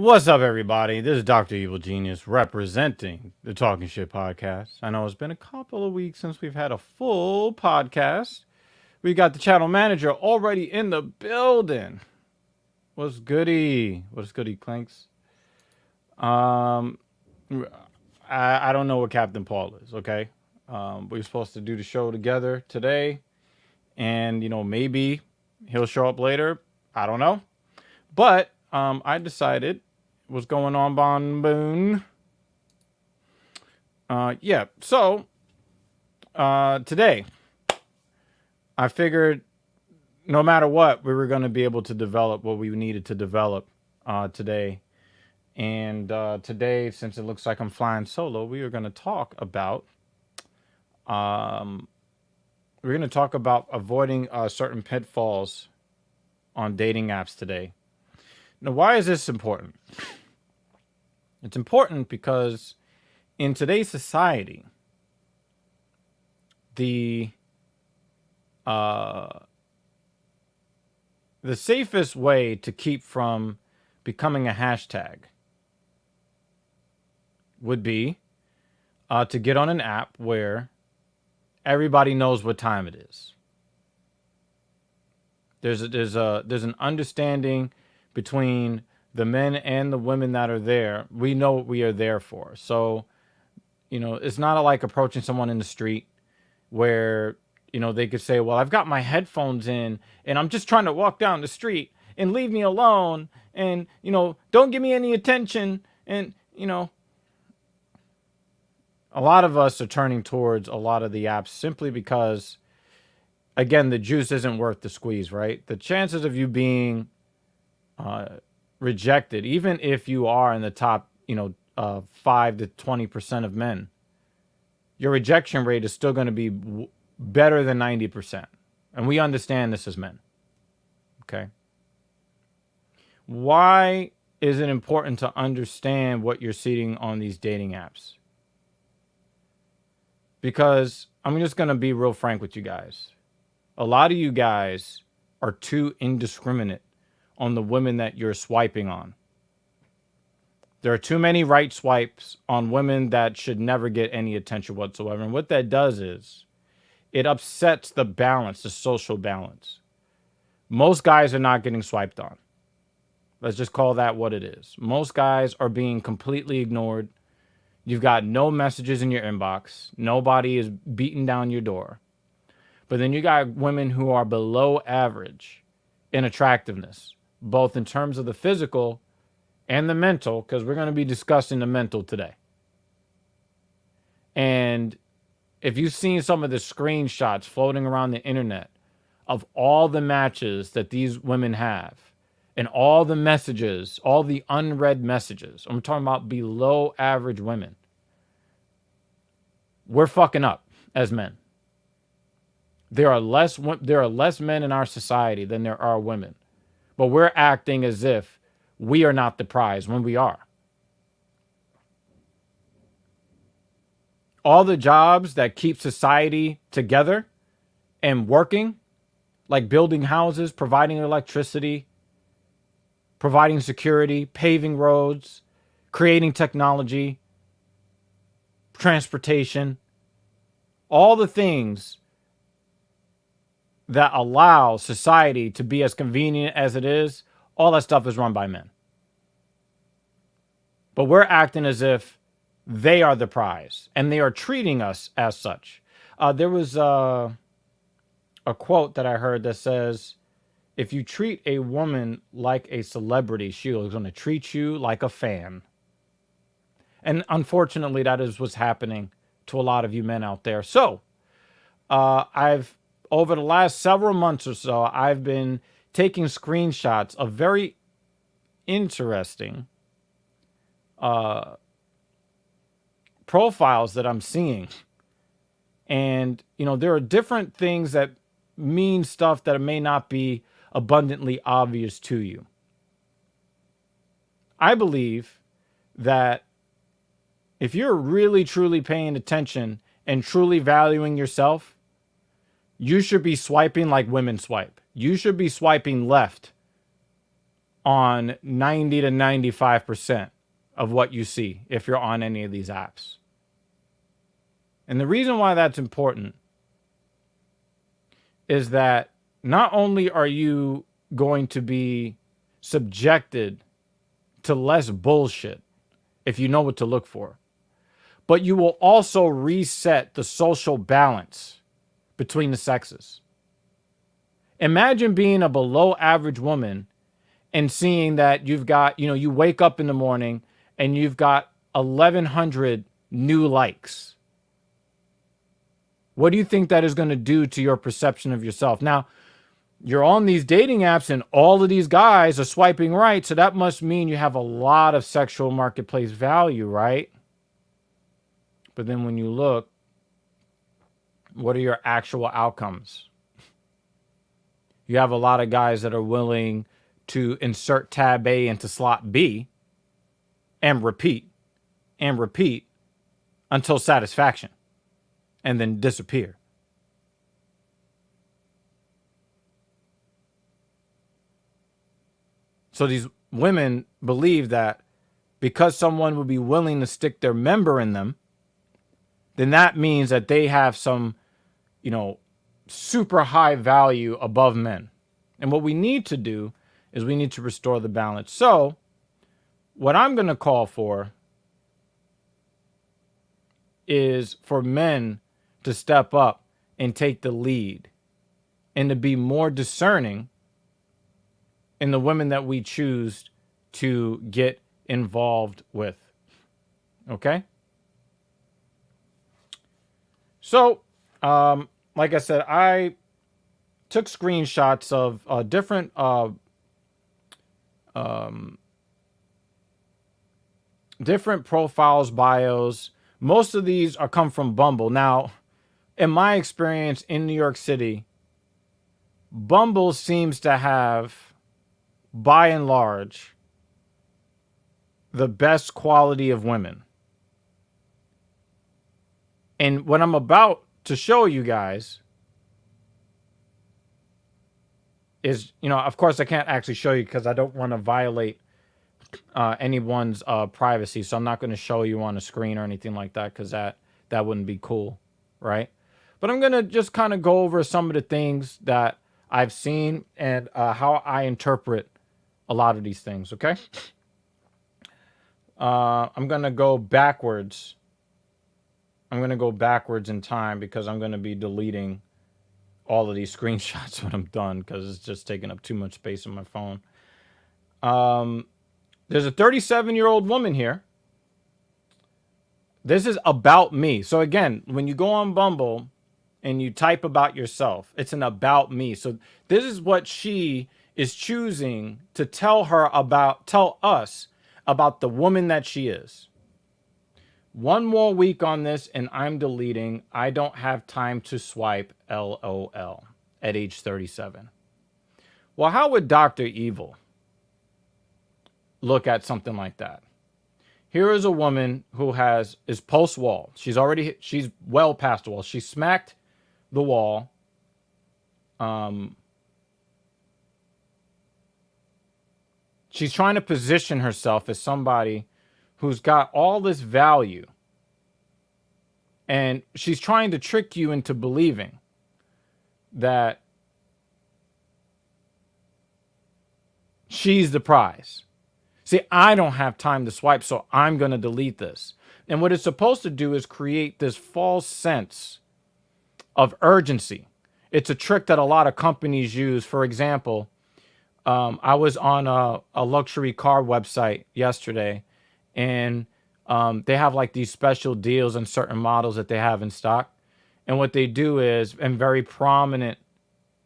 What's up, everybody? This is Dr. Evil Genius representing the Talking Shit podcast. I know it's been a couple of weeks since we've had a full podcast. We got the channel manager already in the building. What's goody? What's goody, Clinks? Um, I don't know what Captain Paul is, okay? We were supposed to do the show together today, and, maybe he'll show up later. I don't know. But I decided what's going on, Bon Boone. So today I figured no matter what, we were going to be able to develop what we needed to develop today. And today, since it looks like I'm flying solo, we are going to talk about avoiding certain pitfalls on dating apps today. Now, why is this important? It's important because in today's society, the safest way to keep from becoming a hashtag would be to get on an app where everybody knows what time it is. There's an understanding between the men and the women that are there. We know what we are there for. So, it's not like approaching someone in the street where, they could say, well, I've got my headphones in and I'm just trying to walk down the street and leave me alone. And, don't give me any attention. And, a lot of us are turning towards a lot of the apps simply because, again, the juice isn't worth the squeeze, right? The chances of you being rejected, even if you are in the top, 5 to 20% of men, your rejection rate is still going to be better than 90%. And we understand this as men. Okay. Why is it important to understand what you're seeing on these dating apps? Because I'm just going to be real frank with you guys. A lot of you guys are too indiscriminate on the women that you're swiping on. There are too many right swipes on women that should never get any attention whatsoever. And what that does is it upsets the balance, the social balance. Most guys are not getting swiped on. Let's just call that what it is. Most guys are being completely ignored. You've got no messages in your inbox. Nobody is beating down your door. But then you got women who are below average in attractiveness, both in terms of the physical and the mental, because we're going to be discussing the mental today. And if you've seen some of the screenshots floating around the internet of all the matches that these women have and all the messages, all the unread messages, I'm talking about below average women, we're fucking up as men. There are less men in our society than there are women. But we're acting as if we are not the prize when we are. All the jobs that keep society together and working, like building houses, providing electricity, providing security, paving roads, creating technology, transportation, all the things that allow society to be as convenient as it is, all that stuff is run by men. But we're acting as if they are the prize, and they are treating us as such. There was a quote that I heard that says, if you treat a woman like a celebrity, she is going to treat you like a fan. And unfortunately, that is what's happening to a lot of you men out there. So, over the last several months or so, I've been taking screenshots of very interesting profiles that I'm seeing. And, there are different things that mean stuff that may not be abundantly obvious to you. I believe that if you're really, truly paying attention and truly valuing yourself, you should be swiping like women swipe. You should be swiping left on 90 to 95% of what you see if you're on any of these apps. And the reason why that's important is that not only are you going to be subjected to less bullshit if you know what to look for, but you will also reset the social balance between the sexes. Imagine being a below average woman and seeing that you've got, you wake up in the morning and you've got 1,100 new likes. What do you think that is going to do to your perception of yourself? Now, you're on these dating apps and all of these guys are swiping right, so that must mean you have a lot of sexual marketplace value, right? But then when you look, what are your actual outcomes? You have a lot of guys that are willing to insert tab A into slot B and repeat until satisfaction and then disappear. So these women believe that because someone would be willing to stick their member in them, then that means that they have some, super high value above men. And what we need to do is we need to restore the balance. So what I'm going to call for is for men to step up and take the lead and to be more discerning in the women that we choose to get involved with. Okay? So, like I said, I took screenshots of different different profiles, bios. Most of these are come from Bumble. Now, in my experience in New York City, Bumble seems to have, by and large, the best quality of women. And what I'm about to show you guys is, of course I can't actually show you because I don't want to violate anyone's privacy. So I'm not going to show you on a screen or anything like that because that wouldn't be cool, right? But I'm going to just kind of go over some of the things that I've seen and how I interpret a lot of these things, okay? I'm going to go backwards. I'm going to go backwards in time because I'm going to be deleting all of these screenshots when I'm done because it's just taking up too much space on my phone. There's a 37-year-old woman here. This is about me. So again, when you go on Bumble and you type about yourself, it's an about me. So this is what she is choosing to tell us about the woman that she is. One more week on this and I'm deleting. I don't have time to swipe, LOL, at age 37. Well, how would Dr. Evil look at something like that? Here is a woman who is post wall. She's well past the wall. She smacked the wall. She's trying to position herself as somebody who's got all this value. And she's trying to trick you into believing that she's the prize. See, I don't have time to swipe, so I'm going to delete this. And what it's supposed to do is create this false sense of urgency. It's a trick that a lot of companies use. For example, I was on a luxury car website yesterday, and they have like these special deals on certain models that they have in stock. And what they do is, in very prominent,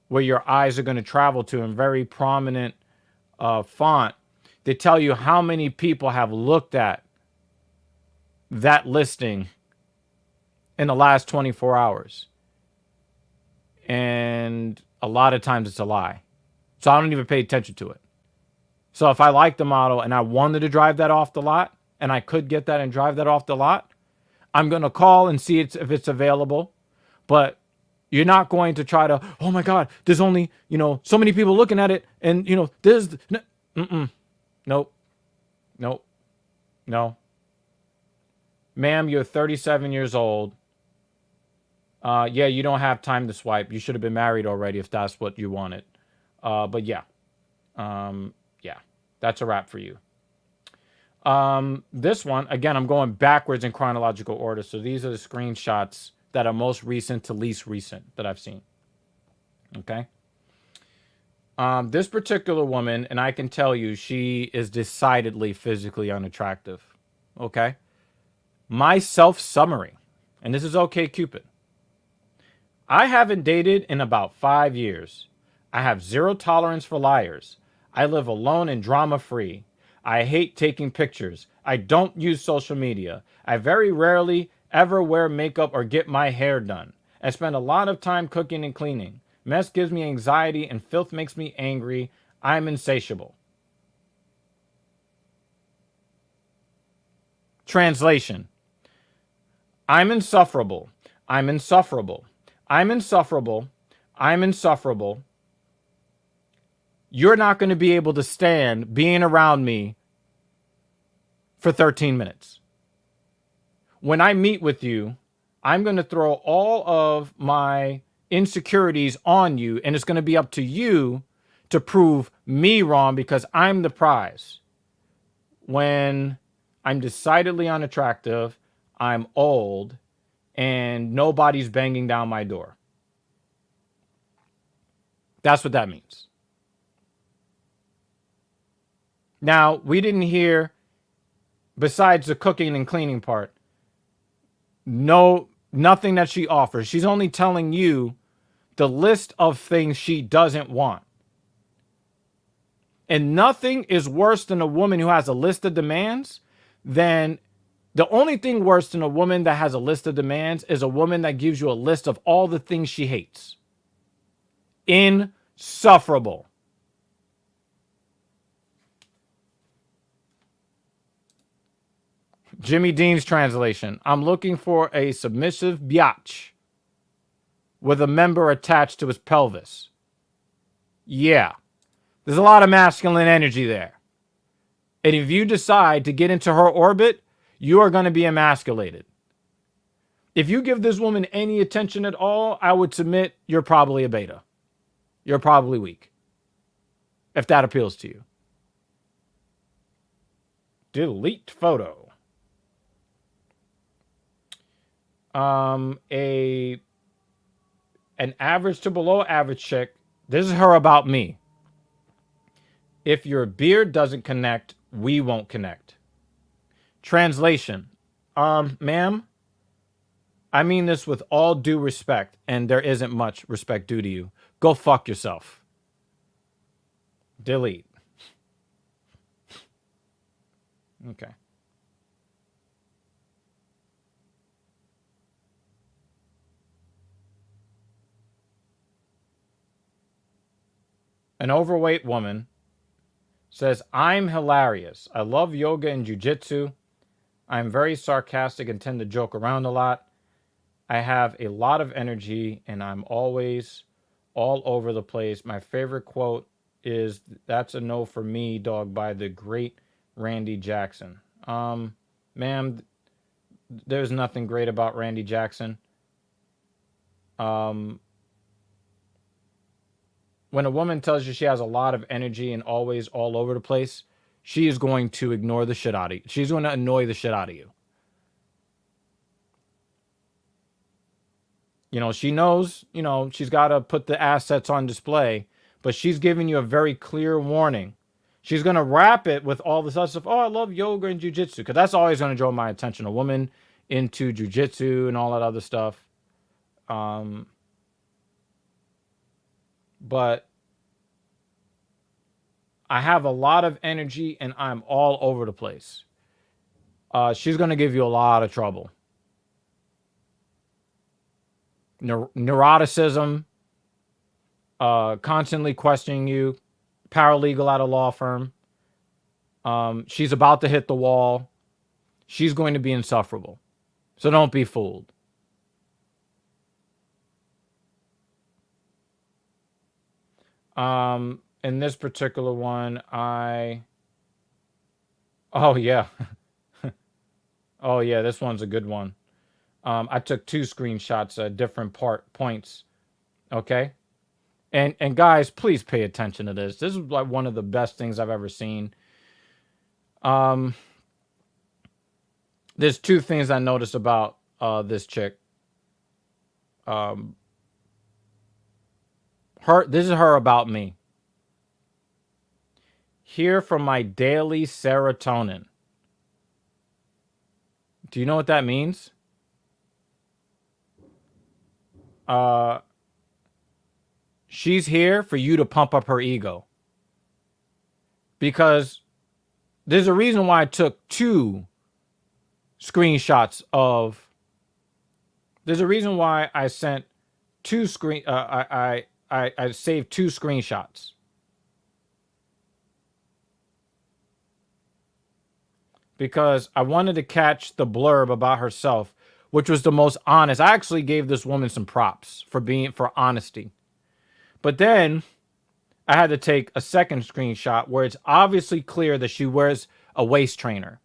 where your eyes are going to travel to, in very prominent font, they tell you how many people have looked at that listing in the last 24 hours. And a lot of times it's a lie. So I don't even pay attention to it. So if I like the model and I wanted to drive that off the lot, and I could get that and drive that off the lot, I'm going to call and see if it's available. But you're not going to try to, oh my God, there's only, so many people looking at it. And, Nope. Nope. No. Ma'am, you're 37 years old. Yeah, you don't have time to swipe. You should have been married already if that's what you wanted. But yeah. Yeah. That's a wrap for you. This one, again, I'm going backwards in chronological order. So these are the screenshots that are most recent to least recent that I've seen. Okay. This particular woman, and I can tell you, she is decidedly physically unattractive. Okay. My self summary, and this is okay, Cupid. I haven't dated in about 5 years. I have zero tolerance for liars. I live alone and drama free. I hate taking pictures. I don't use social media. I very rarely ever wear makeup or get my hair done. I spend a lot of time cooking and cleaning. Mess gives me anxiety and filth makes me angry. I'm insatiable. Translation: I'm insufferable. I'm insufferable. I'm insufferable. I'm insufferable. You're not going to be able to stand being around me for 13 minutes. When I meet with you, I'm going to throw all of my insecurities on you, and it's going to be up to you to prove me wrong because I'm the prize. When I'm decidedly unattractive, I'm old, and nobody's banging down my door. That's what that means. Now, we didn't hear, besides the cooking and cleaning part, nothing that she offers. She's only telling you the list of things she doesn't want. And nothing is worse than a woman who has a list of demands than the only thing worse than a woman that has a list of demands is a woman that gives you a list of all the things she hates. Insufferable. Jimmy Dean's translation: I'm looking for a submissive biatch with a member attached to his pelvis. Yeah. There's a lot of masculine energy there. And if you decide to get into her orbit, you are going to be emasculated. If you give this woman any attention at all, I would submit you're probably a beta. You're probably weak. If that appeals to you. Delete photo. An average to below average chick. This is her about me. If your beard doesn't connect, we won't connect. Translation: ma'am, I mean this with all due respect, and there isn't much respect due to you. Go fuck yourself. Delete. Okay. An overweight woman says, I'm hilarious. I love yoga and jujitsu. I'm very sarcastic and tend to joke around a lot. I have a lot of energy and I'm always all over the place. My favorite quote is, "That's a no for me, dog," by the great Randy Jackson. Ma'am, there's nothing great about Randy Jackson. When a woman tells you she has a lot of energy and always all over the place, she is going to ignore the shit out of you. She's going to annoy the shit out of you. You know, she knows, she's got to put the assets on display, but she's giving you a very clear warning. She's going to wrap it with all this other stuff. Oh, I love yoga and jujitsu, because that's always going to draw my attention. A woman into jujitsu and all that other stuff. But I have a lot of energy and I'm all over the place. She's going to give you a lot of trouble. Neuroticism, constantly questioning you, paralegal at a law firm. She's about to hit the wall. She's going to be insufferable. So don't be fooled. in this particular one, oh yeah. Oh yeah, this one's a good one. I took 2 screenshots at different points. Okay. And guys, please pay attention to this. This is like one of the best things I've ever seen. There's 2 things I noticed about this chick. This is her about me. Here for my daily serotonin. Do you know what that means? She's here for you to pump up her ego. Because there's a reason why I took 2 screenshots of. There's a reason why I sent 2 screen. I saved 2 screenshots. Because I wanted to catch the blurb about herself, which was the most honest. I actually gave this woman some props for honesty. But then I had to take a second screenshot where it's obviously clear that she wears a waist trainer.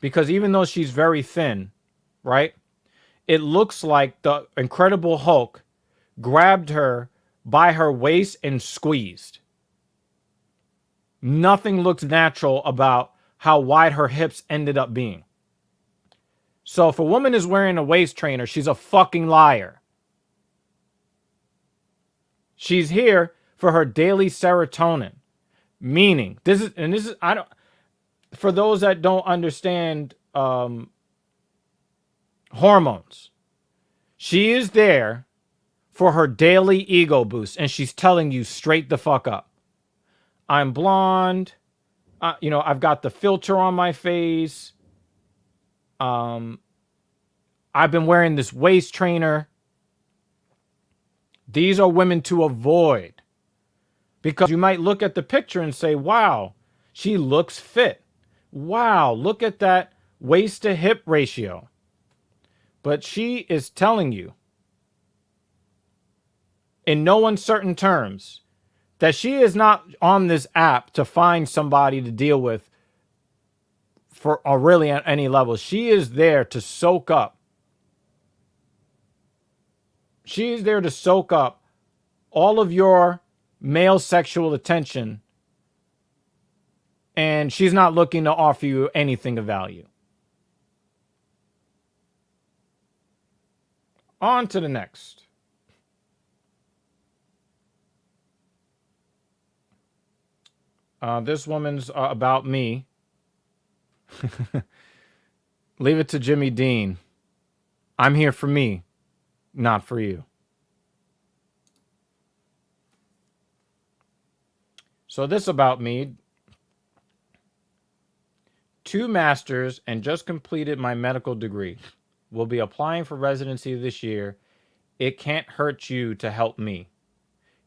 Because even though she's very thin, right? It looks like the Incredible Hulk grabbed her by her waist and squeezed. Nothing looks natural about how wide her hips ended up being. So if a woman is wearing a waist trainer, she's a fucking liar. She's here for her daily serotonin. Meaning, for those that don't understand hormones, she is there for her daily ego boost, and she's telling you straight the fuck up. I'm blonde. I've got the filter on my face. I've been wearing this waist trainer. These are women to avoid. Because you might look at the picture and say, wow, she looks fit. Wow, look at that waist to hip ratio. But she is telling you, in no uncertain terms, that she is not on this app to find somebody to deal with or really at any level. She is there to soak up. She is there to soak up all of your male sexual attention, and she's not looking to offer you anything of value. On to the next. This woman's about me. Leave it to Jimmy Dean. I'm here for me, not for you. So this about me. 2 masters and just completed my medical degree. Will be applying for residency this year. It can't hurt you to help me.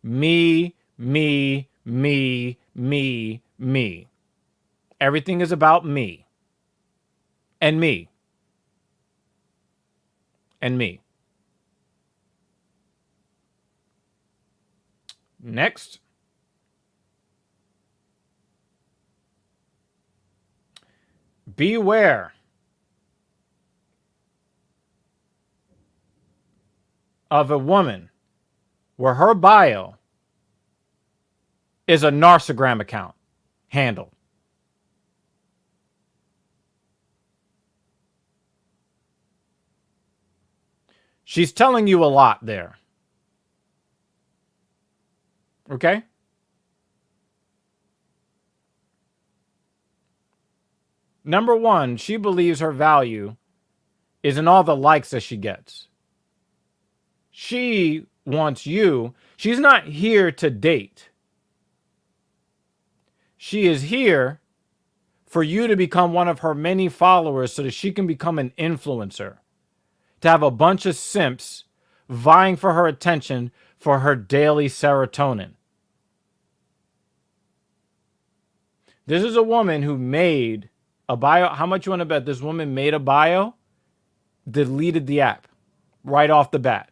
Me, me, me, me, me. Everything is about me. And me. And me. Next. Beware of a woman where her bio is a Narcogram account handle. She's telling you a lot there. Okay? Number 1, she believes her value is in all the likes that she gets. She wants you. She's not here to date. She is here for you to become one of her many followers so that she can become an influencer. To have a bunch of simps vying for her attention for her daily serotonin. This is a woman who made a bio. How much you want to bet this woman made a bio? Deleted the app right off the bat.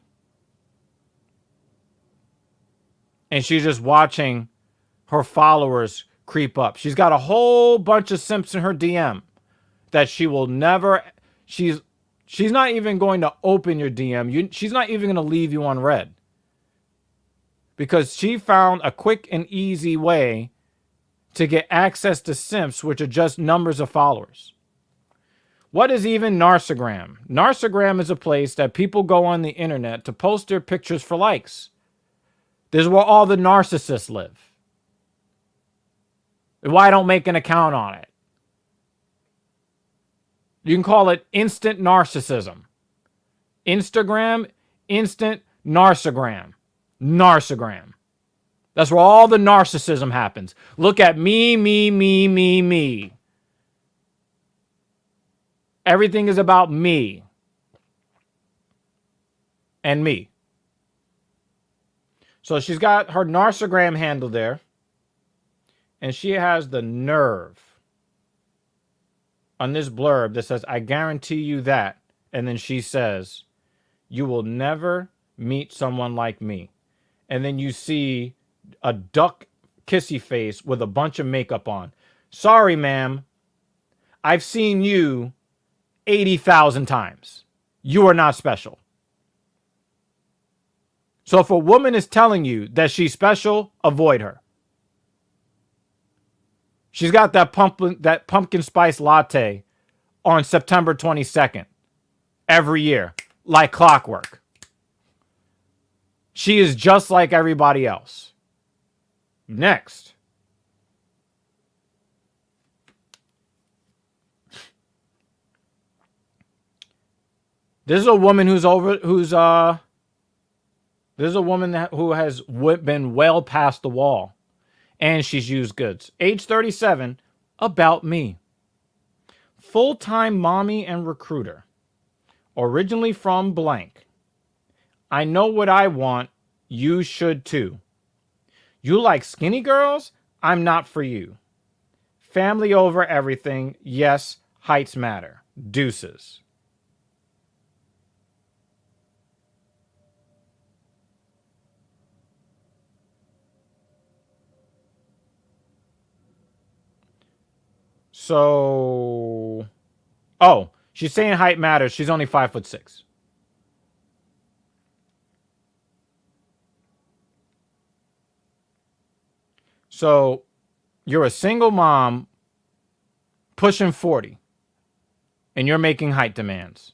And she's just watching her followers creep up. She's got a whole bunch of simps in her DM that she will never, she's not even going to open your DM. She's not even going to leave you on red. Because she found a quick and easy way to get access to simps, which are just numbers of followers. What is even Narcogram? Narcogram is a place that people go on the internet to post their pictures for likes. This is where all the narcissists live. Why don't make an account on it? You can call it instant narcissism. Instagram, instant narcogram. Narcogram. That's where all the narcissism happens. Look at me, me, me, me, me. Everything is about me. And me. So she's got her Narcogram handle there. And she has the nerve on this blurb that says, I guarantee you that. And then she says, you will never meet someone like me. And then you see a duck kissy face with a bunch of makeup on. Sorry, ma'am. I've seen you 80,000 times. You are not special. So if a woman is telling you that she's special, avoid her. She's got that pumpkin spice latte on September 22nd every year, like clockwork. She is just like everybody else. Next. This is a woman who has been well past the wall. And she's used goods. Age 37, about me. Full-time mommy and recruiter. Originally from blank. I know what I want. You should too. You like skinny girls? I'm not for you. Family over everything. Yes, heights matter. Deuces. So, she's saying height matters. She's only 5'6". So, you're a single mom pushing 40 and you're making height demands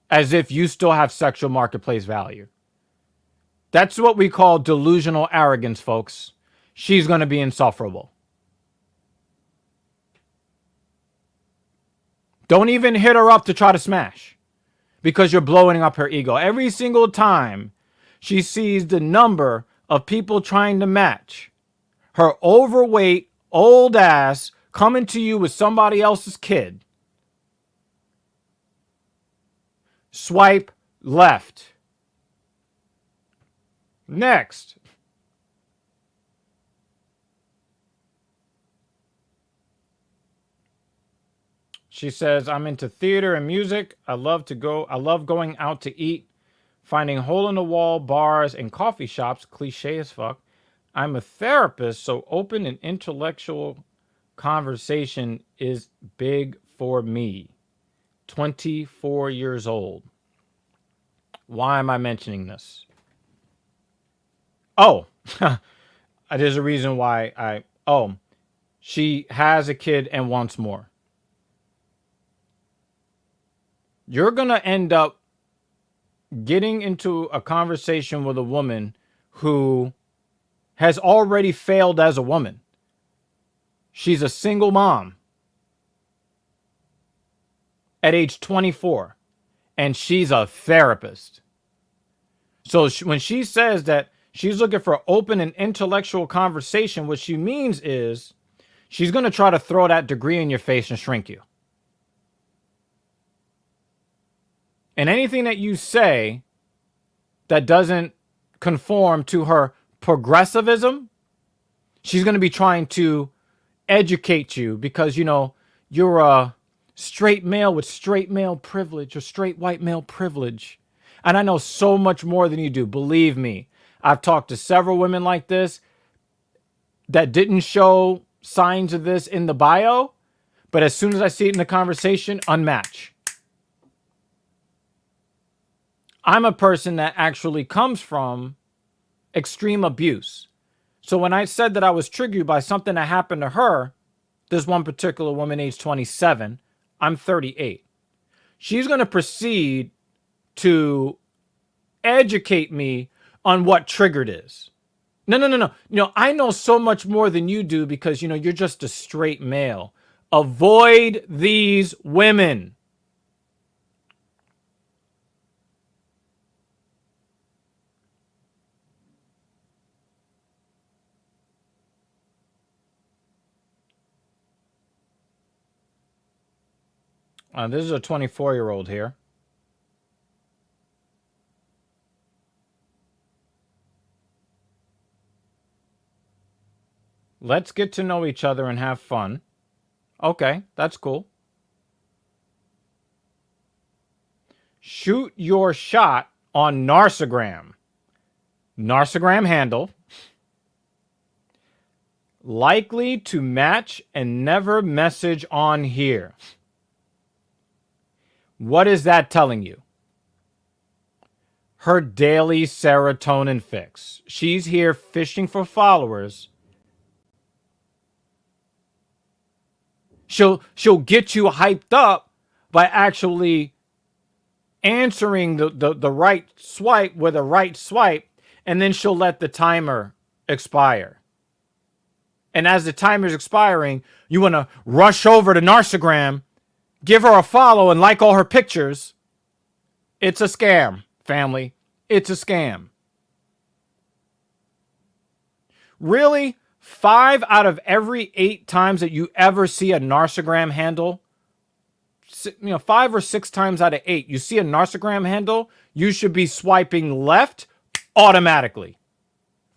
as if you still have sexual marketplace value. That's what we call delusional arrogance, folks. She's going to be insufferable. Don't even hit her up to try to smash because you're blowing up her ego. Every single time she sees the number of people trying to match, her overweight, old ass coming to you with somebody else's kid, swipe left. Next. She says, I'm into theater and music. I love going out to eat, finding hole-in-the-wall bars and coffee shops, cliche as fuck. I'm a therapist, so open and intellectual conversation is big for me. 24 years old. Why am I mentioning this? Oh, there's a reason why she has a kid and wants more. You're going to end up getting into a conversation with a woman who has already failed as a woman. She's a single mom at age 24, and she's a therapist. So when she says that she's looking for open and intellectual conversation, what she means is she's going to try to throw that degree in your face and shrink you. And anything that you say that doesn't conform to her progressivism, she's going to be trying to educate you because, you're a straight male with straight male privilege or straight white male privilege. And I know so much more than you do. Believe me, I've talked to several women like this. that didn't show signs of this in the bio, but as soon as I see it in the conversation, unmatch. I'm a person that actually comes from extreme abuse. So when I said that I was triggered by something that happened to her, this one particular woman, age 27, I'm 38. She's going to proceed to educate me on what triggered is. No. I know so much more than you do because, you're just a straight male. Avoid these women. This is a 24-year-old here. Let's get to know each other and have fun. Okay, that's cool. Shoot your shot on Narcogram. Narcogram handle. Likely to match and never message on here. What is that telling you? Her daily serotonin fix. She's here fishing for followers. She'll get you hyped up by actually answering the right swipe with a right swipe, and then she'll let the timer expire. And as the timer's expiring, you want to rush over to Narcogram, give her a follow, and like all her pictures. It's a scam, family. It's a scam. Really? 5 out of every 8 times that you ever see a Narcogram handle, 5 or 6 times out of 8, you see a Narcogram handle, you should be swiping left automatically.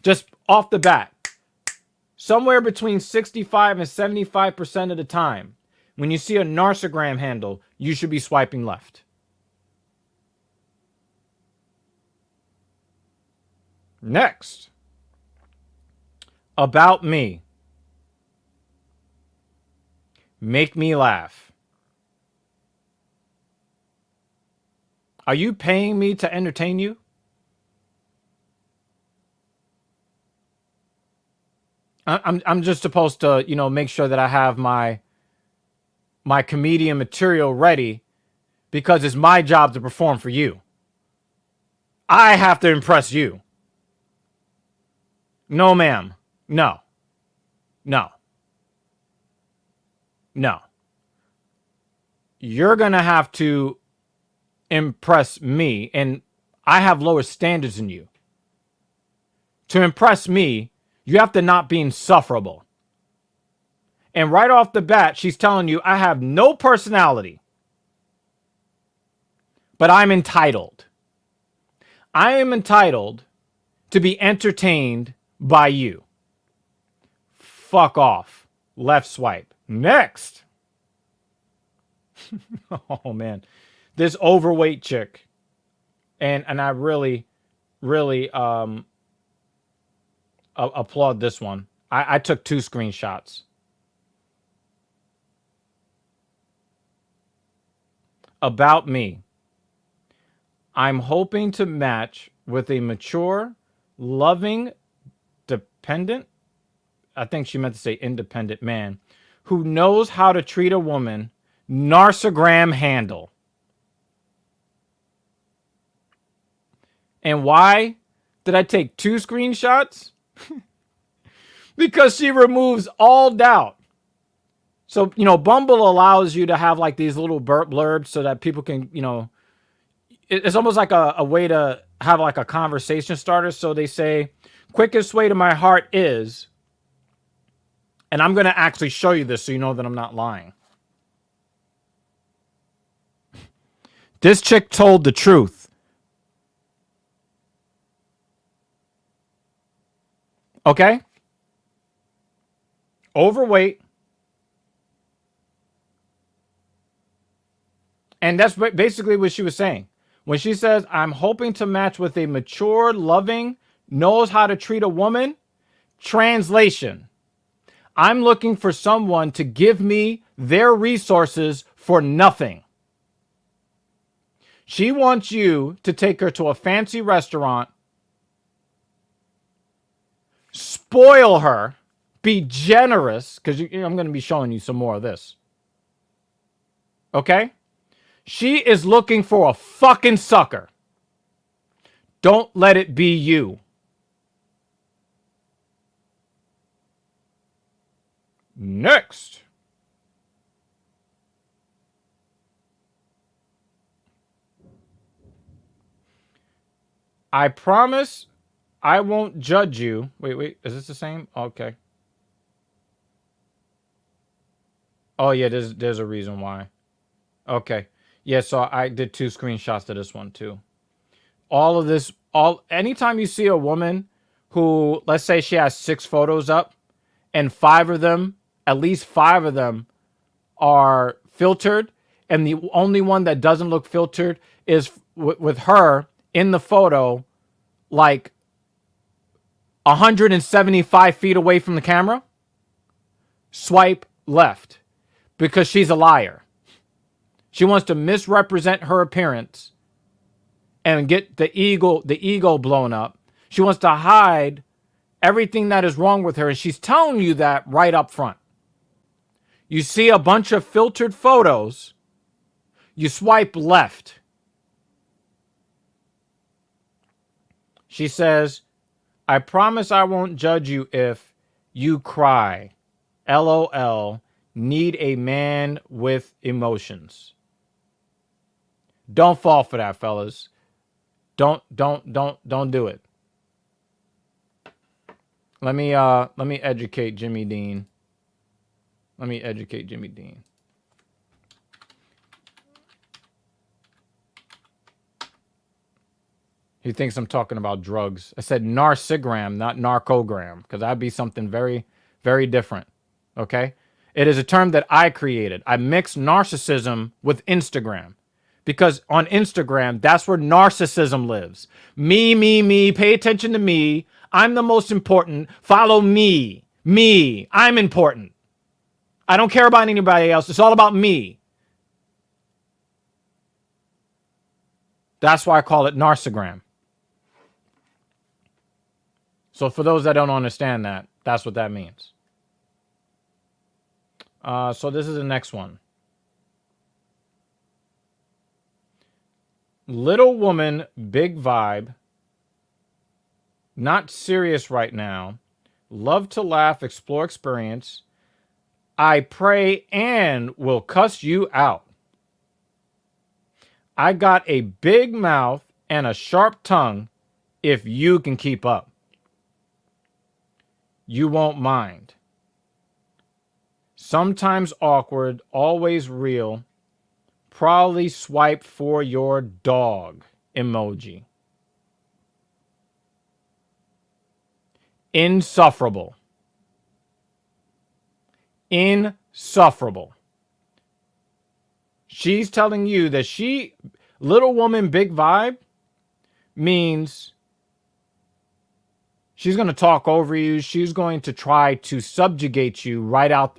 Just off the bat. Somewhere between 65 and 75% of the time, when you see a Narcogram handle, you should be swiping left. Next. About me. Make me laugh. Are you paying me to entertain you? I'm just supposed to, make sure that I have my comedian material ready because it's my job to perform for you. I have to impress you. No, ma'am. No. You're going to have to impress me, and I have lower standards than you. To impress me, you have to not be insufferable. And right off the bat, she's telling you, I have no personality, but I'm entitled. I am entitled to be entertained by you. Fuck off. Left swipe. Next. Oh, man. This overweight chick. And I really applaud this one. I took 2 screenshots. About me. I'm hoping to match with a mature, loving, dependent, I think she meant to say independent man, who knows how to treat a woman. Narcogram handle. And why did I take 2 screenshots? Because she removes all doubt. So, Bumble allows you to have like these little blurbs so that people can, it's almost like a way to have like a conversation starter. So they say, quickest way to my heart is, and I'm going to actually show you this so you know that I'm not lying. This chick told the truth. Okay? Overweight. And that's basically what she was saying. When she says, I'm hoping to match with a mature, loving, knows how to treat a woman. Translation. I'm looking for someone to give me their resources for nothing. She wants you to take her to a fancy restaurant, spoil her, be generous, because I'm going to be showing you some more of this. Okay? She is looking for a fucking sucker. Don't let it be you. Next. I promise I won't judge you. Wait. Is this the same? Okay. Oh, yeah, there's a reason why. Okay. Yeah, so I did 2 screenshots to this one, too. All of this, anytime you see a woman who, let's say she has 6 photos up, and 5 of them, at least 5 of them, are filtered, and the only one that doesn't look filtered is with her in the photo, like 175 feet away from the camera. Swipe left, because she's a liar. She wants to misrepresent her appearance and get the ego blown up. She wants to hide everything that is wrong with her, and she's telling you that right up front. You see a bunch of filtered photos, you swipe left. She says, I promise I won't judge you if you cry. LOL. Need a man with emotions. Don't fall for that, fellas. Don't do it. Let me educate Jimmy Dean. He thinks I'm talking about drugs. I said narcogram, not narcogram, because that'd be something very, very different. Okay? It is a term that I created. I mixed narcissism with Instagram. Because on Instagram, that's where narcissism lives. Me. Pay attention to me. I'm the most important. Follow me. Me. I'm important. I don't care about anybody else. It's all about me. That's why I call it narcogram. So for those that don't understand that, that's what that means. So this is the next one. Little woman, big vibe. Not serious right now. Love to laugh, explore experience. I pray and will cuss you out. I got a big mouth and a sharp tongue if you can keep up. You won't mind. Sometimes awkward, always real. Probably swipe for your dog emoji. Insufferable. Insufferable. She's telling you that little woman, big vibe, means she's going to talk over you. She's going to try to subjugate you right out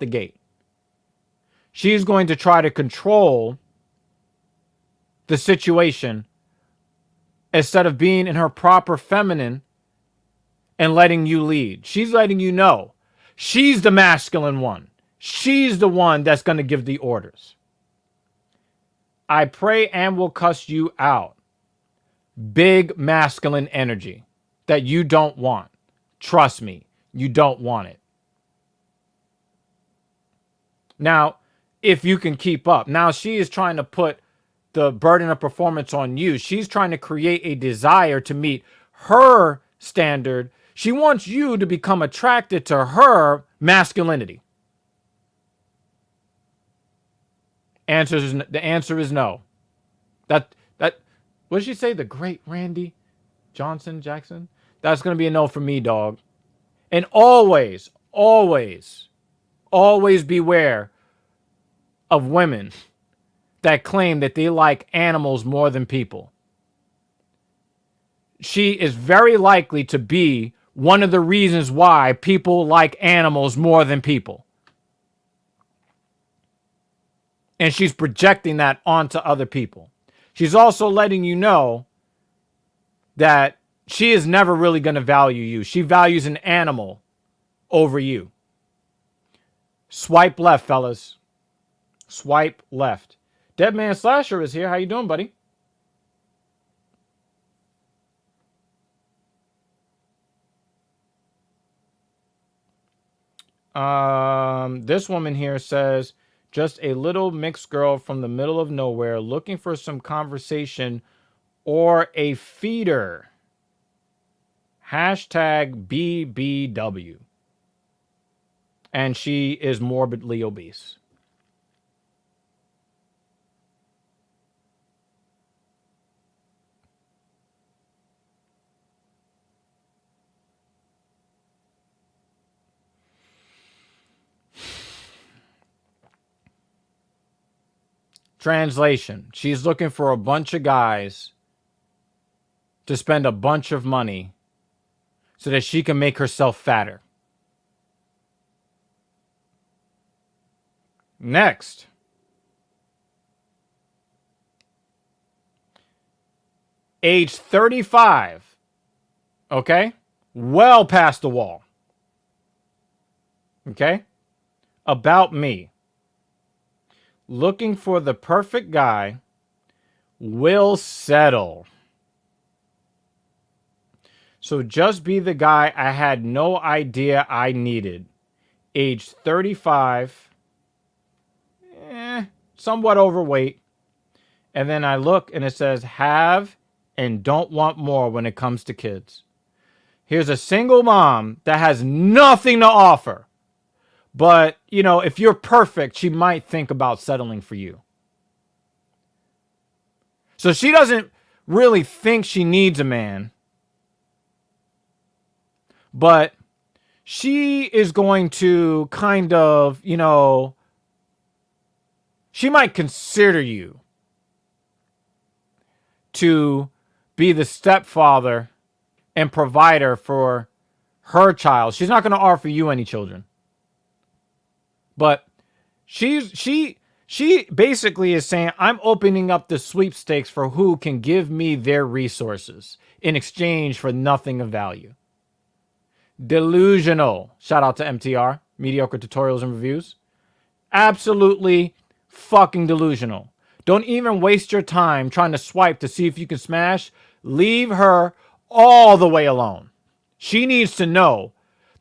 the gate. She's going to try to control the situation instead of being in her proper feminine and letting you lead. She's letting you know she's the masculine one. She's the one that's going to give the orders. I pray and will cuss you out. Big masculine energy that you don't want. Trust me, you don't want it. Now, if you can keep up. Now, she is trying to put the burden of performance on you. She's trying to create a desire to meet her standard. She wants you to become attracted to her masculinity. The answer is no. What did she say? The great Randy Jackson? That's going to be a no for me, dog. And always beware of women that claim that they like animals more than people. She is very likely to be one of the reasons why people like animals more than people. And she's projecting that onto other people. She's also letting you know that she is never really going to value you. She values an animal over you. Swipe left, fellas. Swipe left. Deadman Slasher is here. How you doing, buddy? This woman here says, just a little mixed girl from the middle of nowhere looking for some conversation or a feeder. Hashtag BBW. And she is morbidly obese. Translation. She's looking for a bunch of guys to spend a bunch of money so that she can make herself fatter. Next. Age 35. Okay? Well past the wall. Okay? About me. Looking for the perfect guy. Will settle. So just be the guy I had no idea I needed. Age 35. Somewhat overweight. And then I look and it says have and don't want more when it comes to kids. Here's a single mom that has nothing to offer. But, you know, if you're perfect, she might think about settling for you. So she doesn't really think she needs a man. But she is going to kind of, you know, she might consider you to be the stepfather and provider for her child. She's not going to offer you any children. But she basically is saying, I'm opening up the sweepstakes for who can give me their resources in exchange for nothing of value. Delusional. Shout out to MTR, Mediocre Tutorials and Reviews. Absolutely fucking delusional. Don't even waste your time trying to swipe to see if you can smash. Leave her all the way alone. She needs to know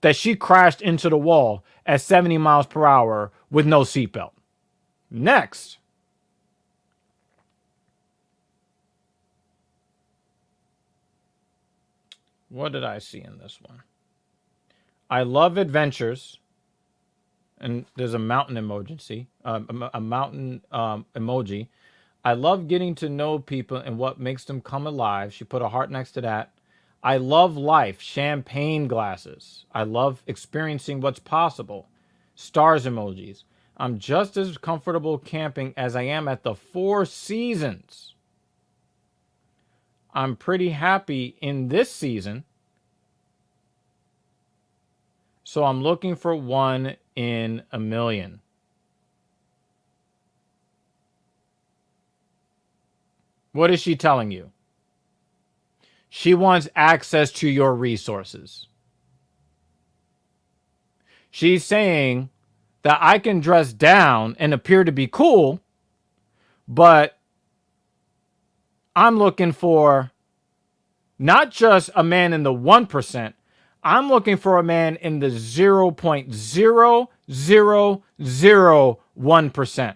that she crashed into the wall at 70 miles per hour with no seatbelt. Next. What did I see in this one? I love adventures. And there's a mountain emoji. A mountain emoji. I love getting to know people and what makes them come alive. She put a heart next to that. I love life. Champagne glasses. I love experiencing what's possible. Stars emojis. I'm just as comfortable camping as I am at the Four Seasons. I'm pretty happy in this season. So I'm looking for one in a million. What is she telling you? She wants access to your resources. She's saying that I can dress down and appear to be cool, but I'm looking for not just a man in the 1%. I'm looking for a man in the 0.0001%.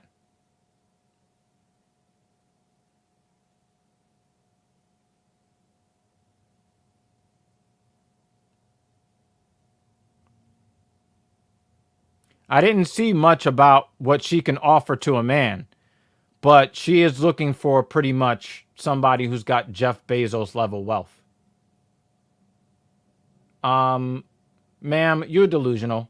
I didn't see much about what she can offer to a man, but she is looking for pretty much somebody who's got Jeff Bezos level wealth. Ma'am, you're delusional.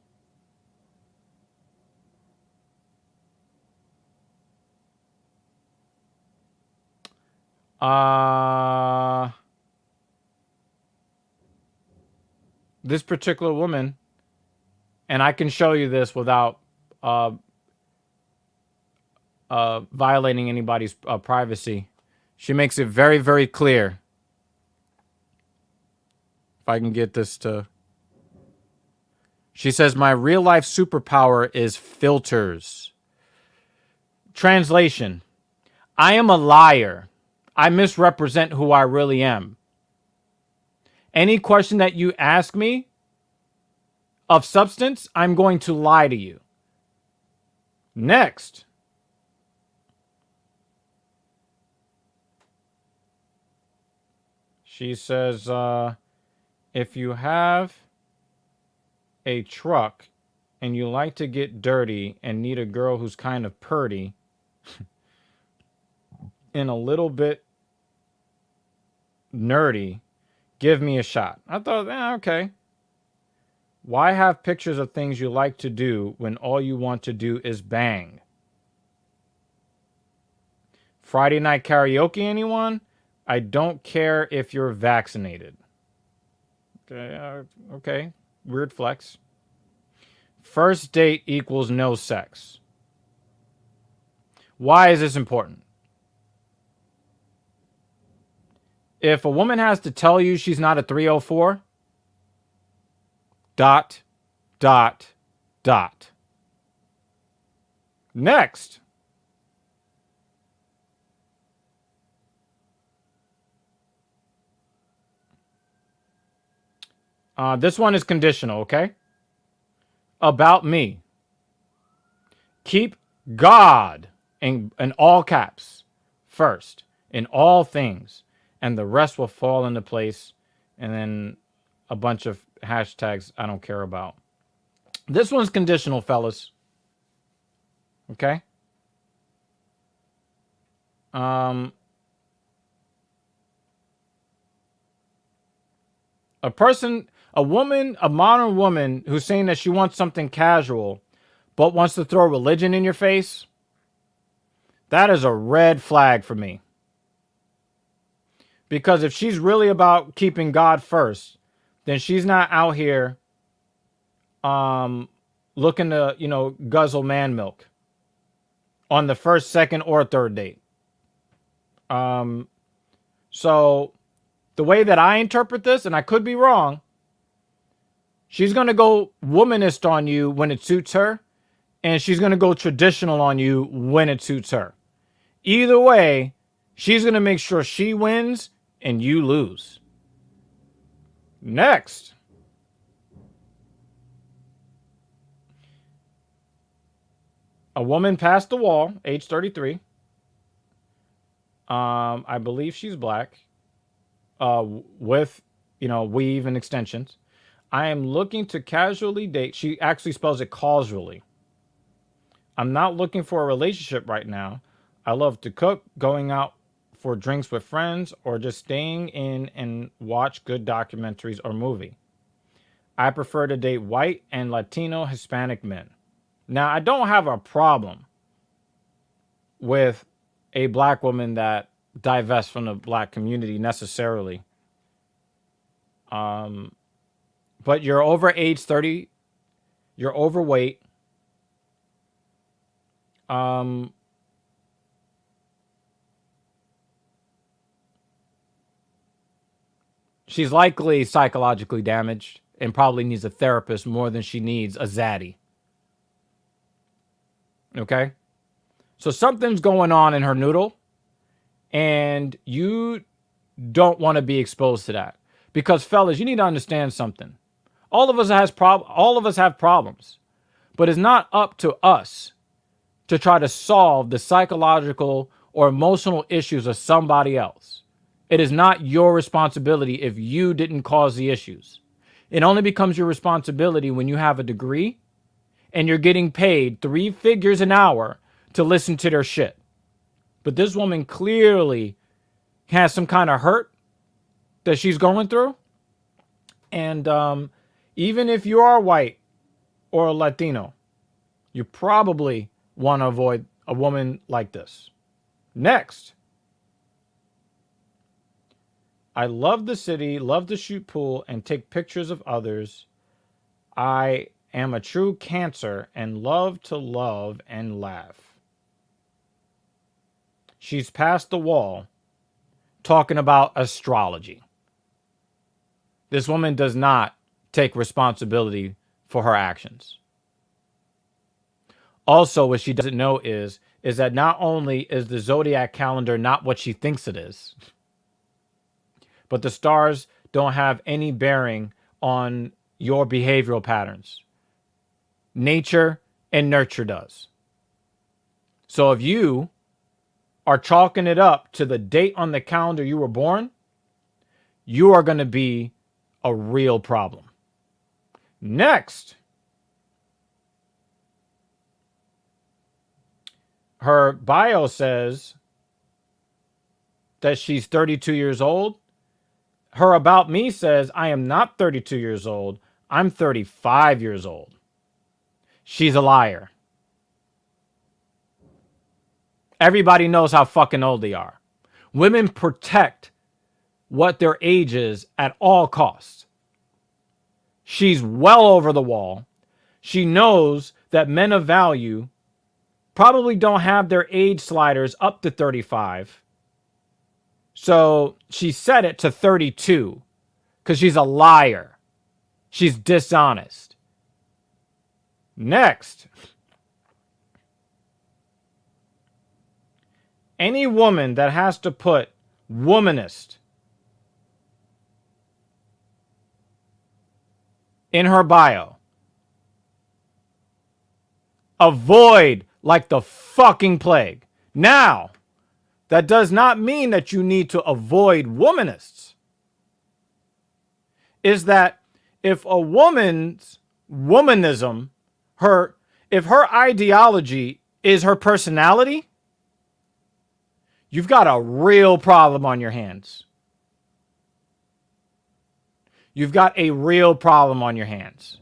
this particular woman, and I can show you this without violating anybody's privacy. She makes it very, very clear. If I can get this to... She says, my real life superpower is filters. Translation: I am a liar. I misrepresent who I really am. Any question that you ask me of substance, I'm going to lie to you. Next. She says, if you have a truck and you like to get dirty and need a girl who's kind of purty and a little bit nerdy, give me a shot. I thought, okay. Why have pictures of things you like to do when all you want to do is bang? Friday night karaoke, anyone? I don't care if you're vaccinated. Okay. Weird flex. First date equals no sex. Why is this important? If a woman has to tell you she's not a 304, ... Next. This one is conditional, okay? About me. Keep God in all caps first in all things, and the rest will fall into place. And then a bunch of hashtags I don't care about. This one's conditional, fellas. Okay? A modern woman who's saying that she wants something casual, but wants to throw religion in your face, that is a red flag for me. Because if she's really about keeping God first, then she's not out here looking to, guzzle man milk on the first, second, or third date. So the way that I interpret this, and I could be wrong, she's going to go womanist on you when it suits her, and she's going to go traditional on you when it suits her. Either way, she's going to make sure she wins and you lose. Next. A woman passed the wall, age 33. I believe she's black, with, weave and extensions. I am looking to casually date. She actually spells it causally. I'm not looking for a relationship right now. I love to cook, going out for drinks with friends, or just staying in and watch good documentaries or movie. I prefer to date white and Latino Hispanic men. Now, I don't have a problem with a black woman that divests from the black community necessarily. But you're over age 30. You're overweight. She's likely psychologically damaged and probably needs a therapist more than she needs a zaddy. Okay? So something's going on in her noodle, and you don't want to be exposed to that. Because, fellas, you need to understand something. All of us have problems. But it's not up to us to try to solve the psychological or emotional issues of somebody else. It is not your responsibility if you didn't cause the issues. It only becomes your responsibility when you have a degree and you're getting paid 3 figures an hour to listen to their shit. But this woman clearly has some kind of hurt that she's going through. And even if you are white or Latino, you probably want to avoid a woman like this. Next. I love the city, love to shoot pool and take pictures of others. I am a true Cancer and love to love and laugh. She's past the wall talking about astrology. This woman does not take responsibility for her actions. Also, what she doesn't know is that not only is the zodiac calendar not what she thinks it is, but the stars don't have any bearing on your behavioral patterns. Nature and nurture does. So if you are chalking it up to the date on the calendar you were born, you are going to be a real problem. Next, her bio says that she's 32 years old. Her About Me says, I am not 32 years old. I'm 35 years old. She's a liar. Everybody knows how fucking old they are. Women protect what their age is at all costs. She's well over the wall. She knows that men of value probably don't have their age sliders up to 35. So she set it to 32 because she's a liar. She's dishonest. Next. Any woman that has to put womanist in her bio, avoid like the fucking plague. Now, that does not mean that you need to avoid womanists. Is that if a woman's womanism, if her ideology is her personality, you've got a real problem on your hands. You've got a real problem on your hands.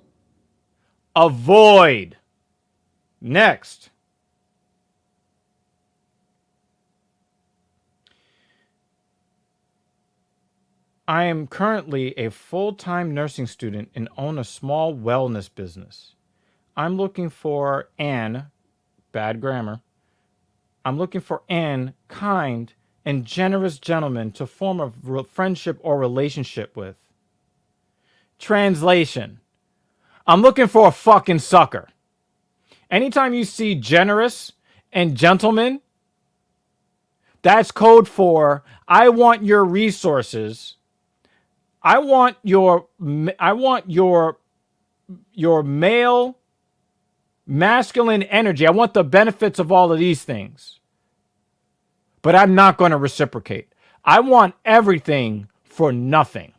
Avoid. Next. I am currently a full-time nursing student and own a small wellness business. I'm looking for bad grammar, I'm looking for an kind and generous gentleman to form a friendship or relationship with. Translation. I'm looking for a fucking sucker. Anytime you see generous and gentleman, that's code for I want your resources. I want your male masculine energy. I want the benefits of all of these things. But I'm not going to reciprocate. I want everything for nothing.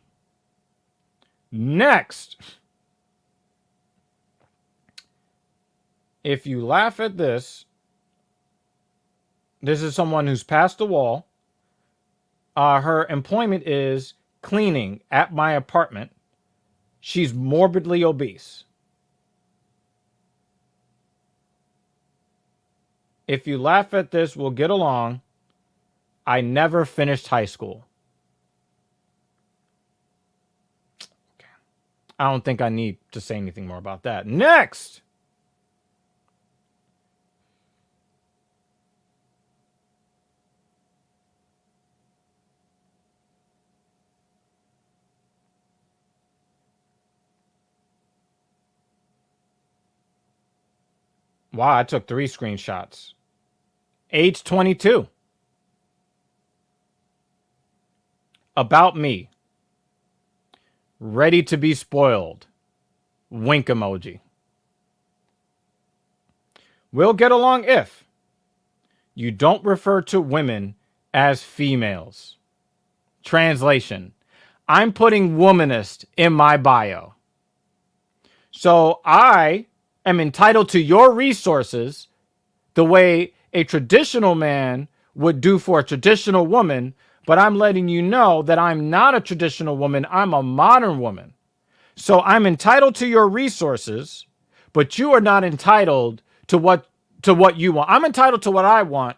Next. If you laugh at this, this is someone who's past the wall. Her employment is cleaning at my apartment. She's morbidly obese. If you laugh at this, we'll get along. I never finished high school. Okay. I don't think I need to say anything more about that. Next! Wow, I took 3 screenshots. Age 22. About me. Ready to be spoiled. Wink emoji. We'll get along if you don't refer to women as females. Translation. I'm putting womanist in my bio. So I am entitled to your resources the way a traditional man would do for a traditional woman, but I'm letting you know that I'm not a traditional woman. I'm a modern woman. So I'm entitled to your resources, but you are not entitled to what you want. I'm entitled to what I want.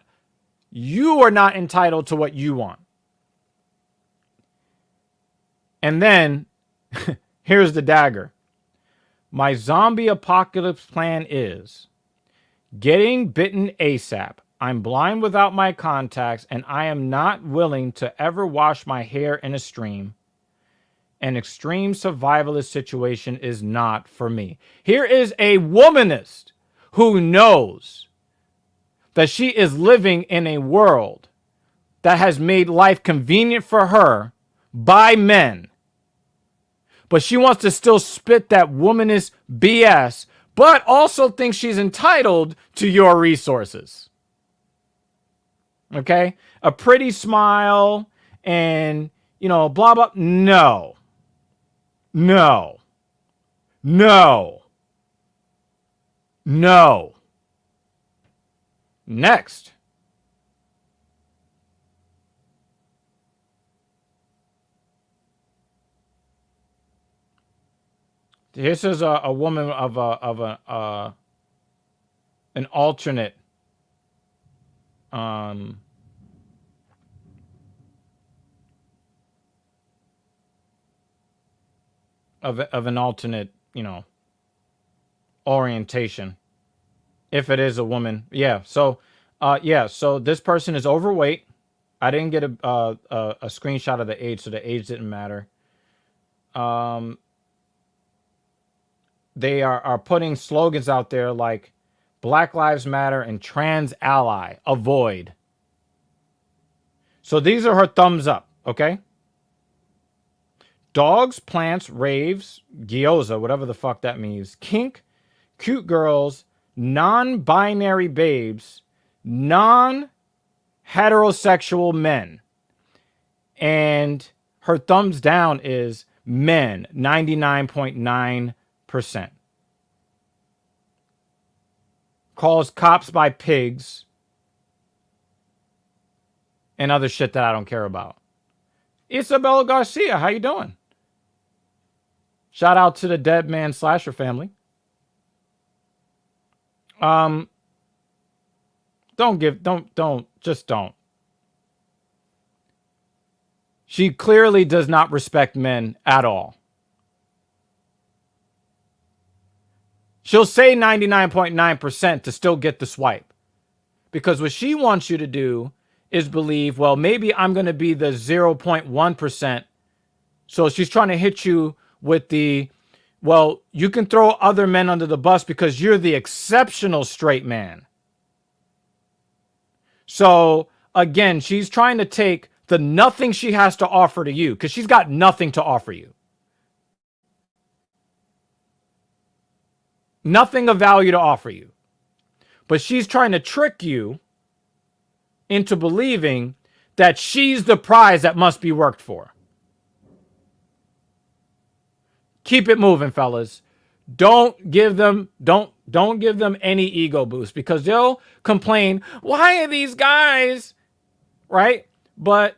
You are not entitled to what you want. And then here's the dagger. My zombie apocalypse plan is getting bitten ASAP. I'm blind without my contacts, and I am not willing to ever wash my hair in a stream. An extreme survivalist situation is not for me. Here is a womanist who knows that she is living in a world that has made life convenient for her by men. But she wants to still spit that womanist BS, but also thinks she's entitled to your resources. Okay? A pretty smile and, blah, blah. No. No. No. No. Next. This is a woman of an alternate of an alternate, orientation. If it is a woman. Yeah. So so this person is overweight. I didn't get a screenshot of the age, so the age didn't matter. They are putting slogans out there like Black Lives Matter and Trans Ally, avoid. So these are her thumbs up, okay? Dogs, plants, raves, gyoza, whatever the fuck that means, kink, cute girls, non-binary babes, non-heterosexual men. And her thumbs down is men, 99.9%. Calls cops by pigs and other shit that I don't care about. Isabella Garcia, how you doing? Shout out to the Dead Man Slasher family. Don't. She clearly does not respect men at all. She'll say 99.9% to still get the swipe. Because what she wants you to do is believe, well, maybe I'm going to be the 0.1%. So she's trying to hit you with the, well, you can throw other men under the bus because you're the exceptional straight man. So again, she's trying to take the nothing she has to offer to you because she's got nothing to offer you. Nothing of value to offer you. But she's trying to trick you into believing that she's the prize that must be worked for. Keep it moving, fellas. Don't give them any ego boost because they'll complain, why are these guys, right? But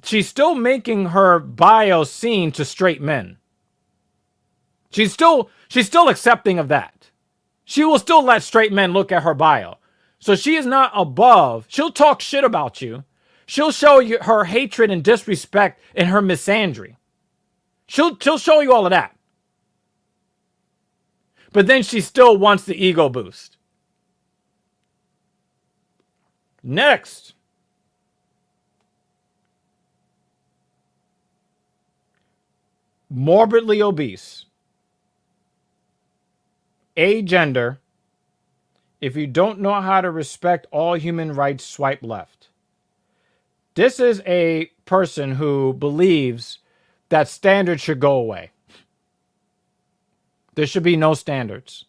she's still making her bio seem to straight men. She's still accepting of that. She will still let straight men look at her bio. So she is not above. She'll talk shit about you. She'll show you her hatred and disrespect and her misandry. She'll show you all of that. But then she still wants the ego boost. Next. Morbidly obese. Agender. If you don't know how to respect all human rights, swipe left. This is a person who believes that standards should go away. There should be no standards.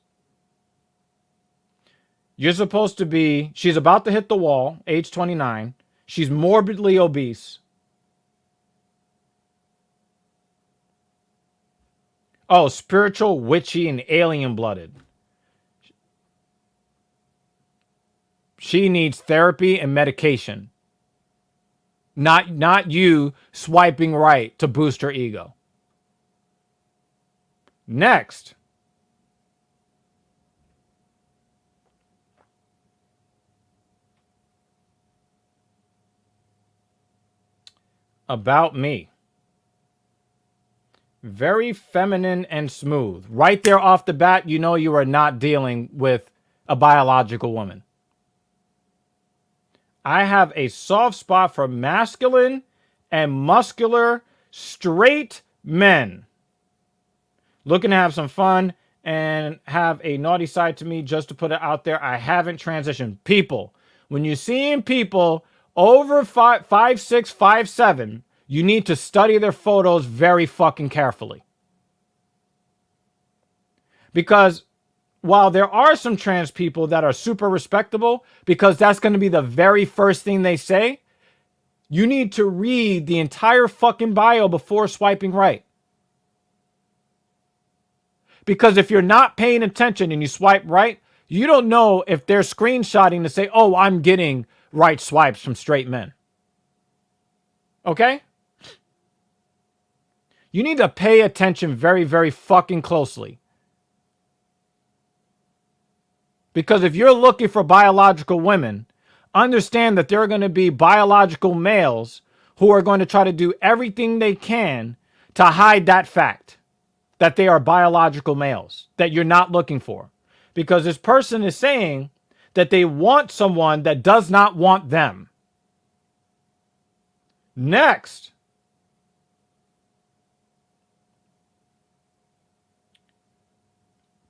You're supposed to be, she's about to hit the wall, age 29. She's morbidly obese. Oh, spiritual, witchy, and alien-blooded. She needs therapy and medication. Not you swiping right to boost her ego. Next. About me. Very feminine and smooth. Right there off the bat, you know you are not dealing with a biological woman. I have a soft spot for masculine and muscular straight men. Looking to have some fun and have a naughty side to me, just to put it out there. I haven't transitioned. People, when you're seeing people over 5'6", 5'7", you need to study their photos very fucking carefully. Because while there are some trans people that are super respectable, because that's going to be the very first thing they say, you need to read the entire fucking bio before swiping right. Because if you're not paying attention and you swipe right, you don't know if they're screenshotting to say, oh, I'm getting right swipes from straight men. Okay? You need to pay attention very, very fucking closely. Because if you're looking for biological women, understand that there are going to be biological males who are going to try to do everything they can to hide that fact that they are biological males that you're not looking for. Because this person is saying that they want someone that does not want them. Next.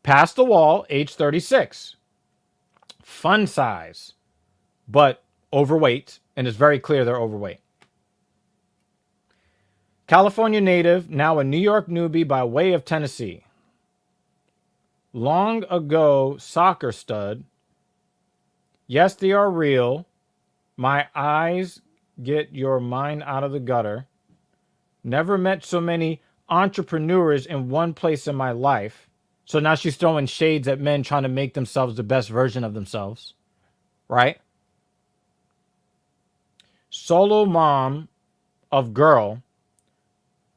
Past the wall, age 36. Fun size, but overweight, and it's very clear they're overweight. California native, now a New York newbie by way of Tennessee. Long ago soccer stud. Yes, they are real. My eyes get your mind out of the gutter. Never met so many entrepreneurs in one place in my life. So now she's throwing shades at men trying to make themselves the best version of themselves. Right? Solo mom of girl.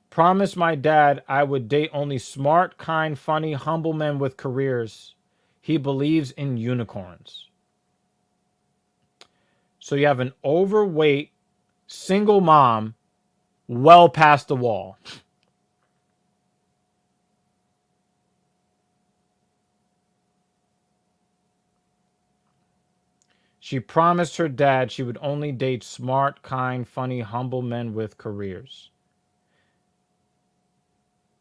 Promised my dad I would date only smart, kind, funny, humble men with careers. He believes in unicorns. So you have an overweight single mom well past the wall. She promised her dad she would only date smart, kind, funny, humble men with careers.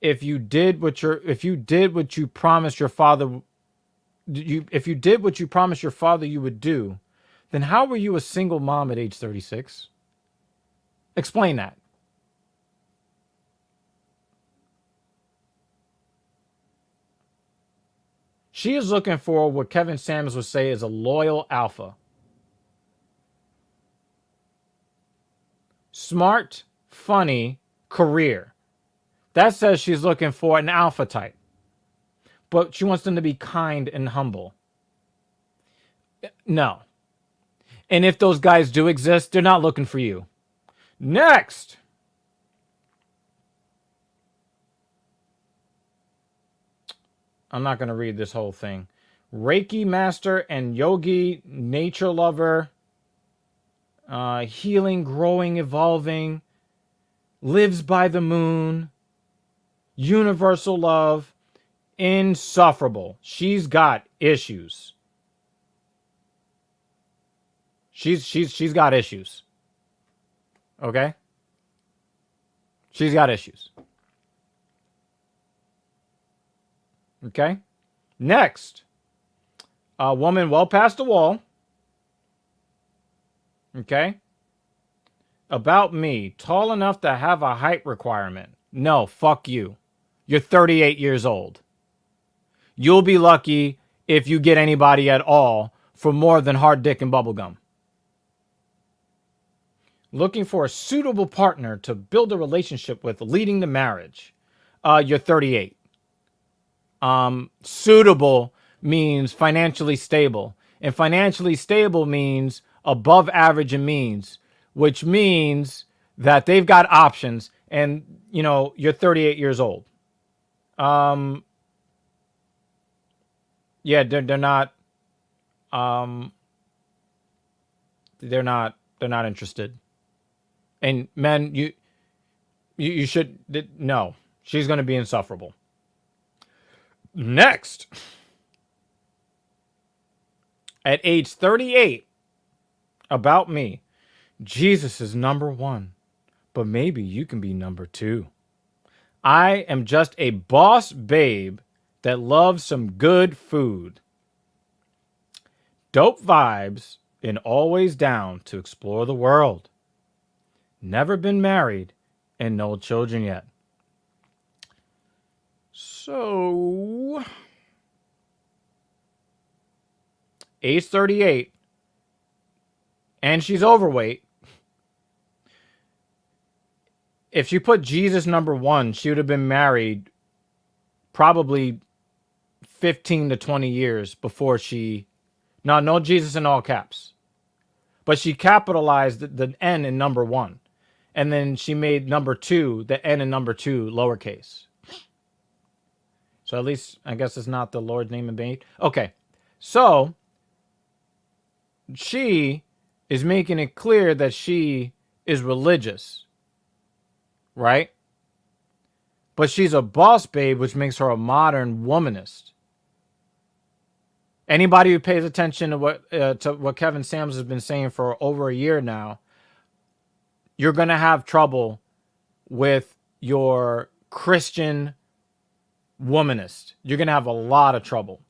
If you did what you promised your father, if you did what you promised your father you would do, then how were you a single mom at age 36? Explain that. She is looking for what Kevin Samuels would say is a loyal alpha. Smart, funny, career. That says she's looking for an alpha type. But she wants them to be kind and humble. No. And if those guys do exist, they're not looking for you. Next. I'm not going to read this whole thing. Reiki master and yogi, nature lover, healing, growing, evolving, lives by the moon, universal love, insufferable. She's got issues. She's got issues. Okay? She's got issues. Okay? Next. A woman well past the wall. Okay? About me. Tall enough to have a height requirement. No, fuck you. You're 38 years old. You'll be lucky if you get anybody at all for more than hard dick and bubblegum. Looking for a suitable partner to build a relationship with, leading to marriage. You're 38. Suitable means financially stable. And financially stable means above average in means, which means that they've got options. And, you know, you're 38 years old. Yeah, they're not interested. And men, you should, no, She's going to be insufferable. Next, at age 38, about me, Jesus is number one, but maybe you can be number two. I am just a boss babe that loves some good food. Dope vibes and always down to explore the world. Never been married and no children yet. So, age 38, and she's overweight. If she put Jesus number one, she would have been married probably 15 to 20 years before she... No Jesus in all caps. But she capitalized the N in number one. And then she made number two, the N in number two, lowercase. So at least, I guess it's not the Lord's name in vain. Okay. So, she is making it clear that she is religious. Right? But she's a boss babe, which makes her a modern womanist. Anybody who pays attention to what Kevin Samuels has been saying for over a year now, you're going to have trouble with your Christian womanist. You're going to have a lot of trouble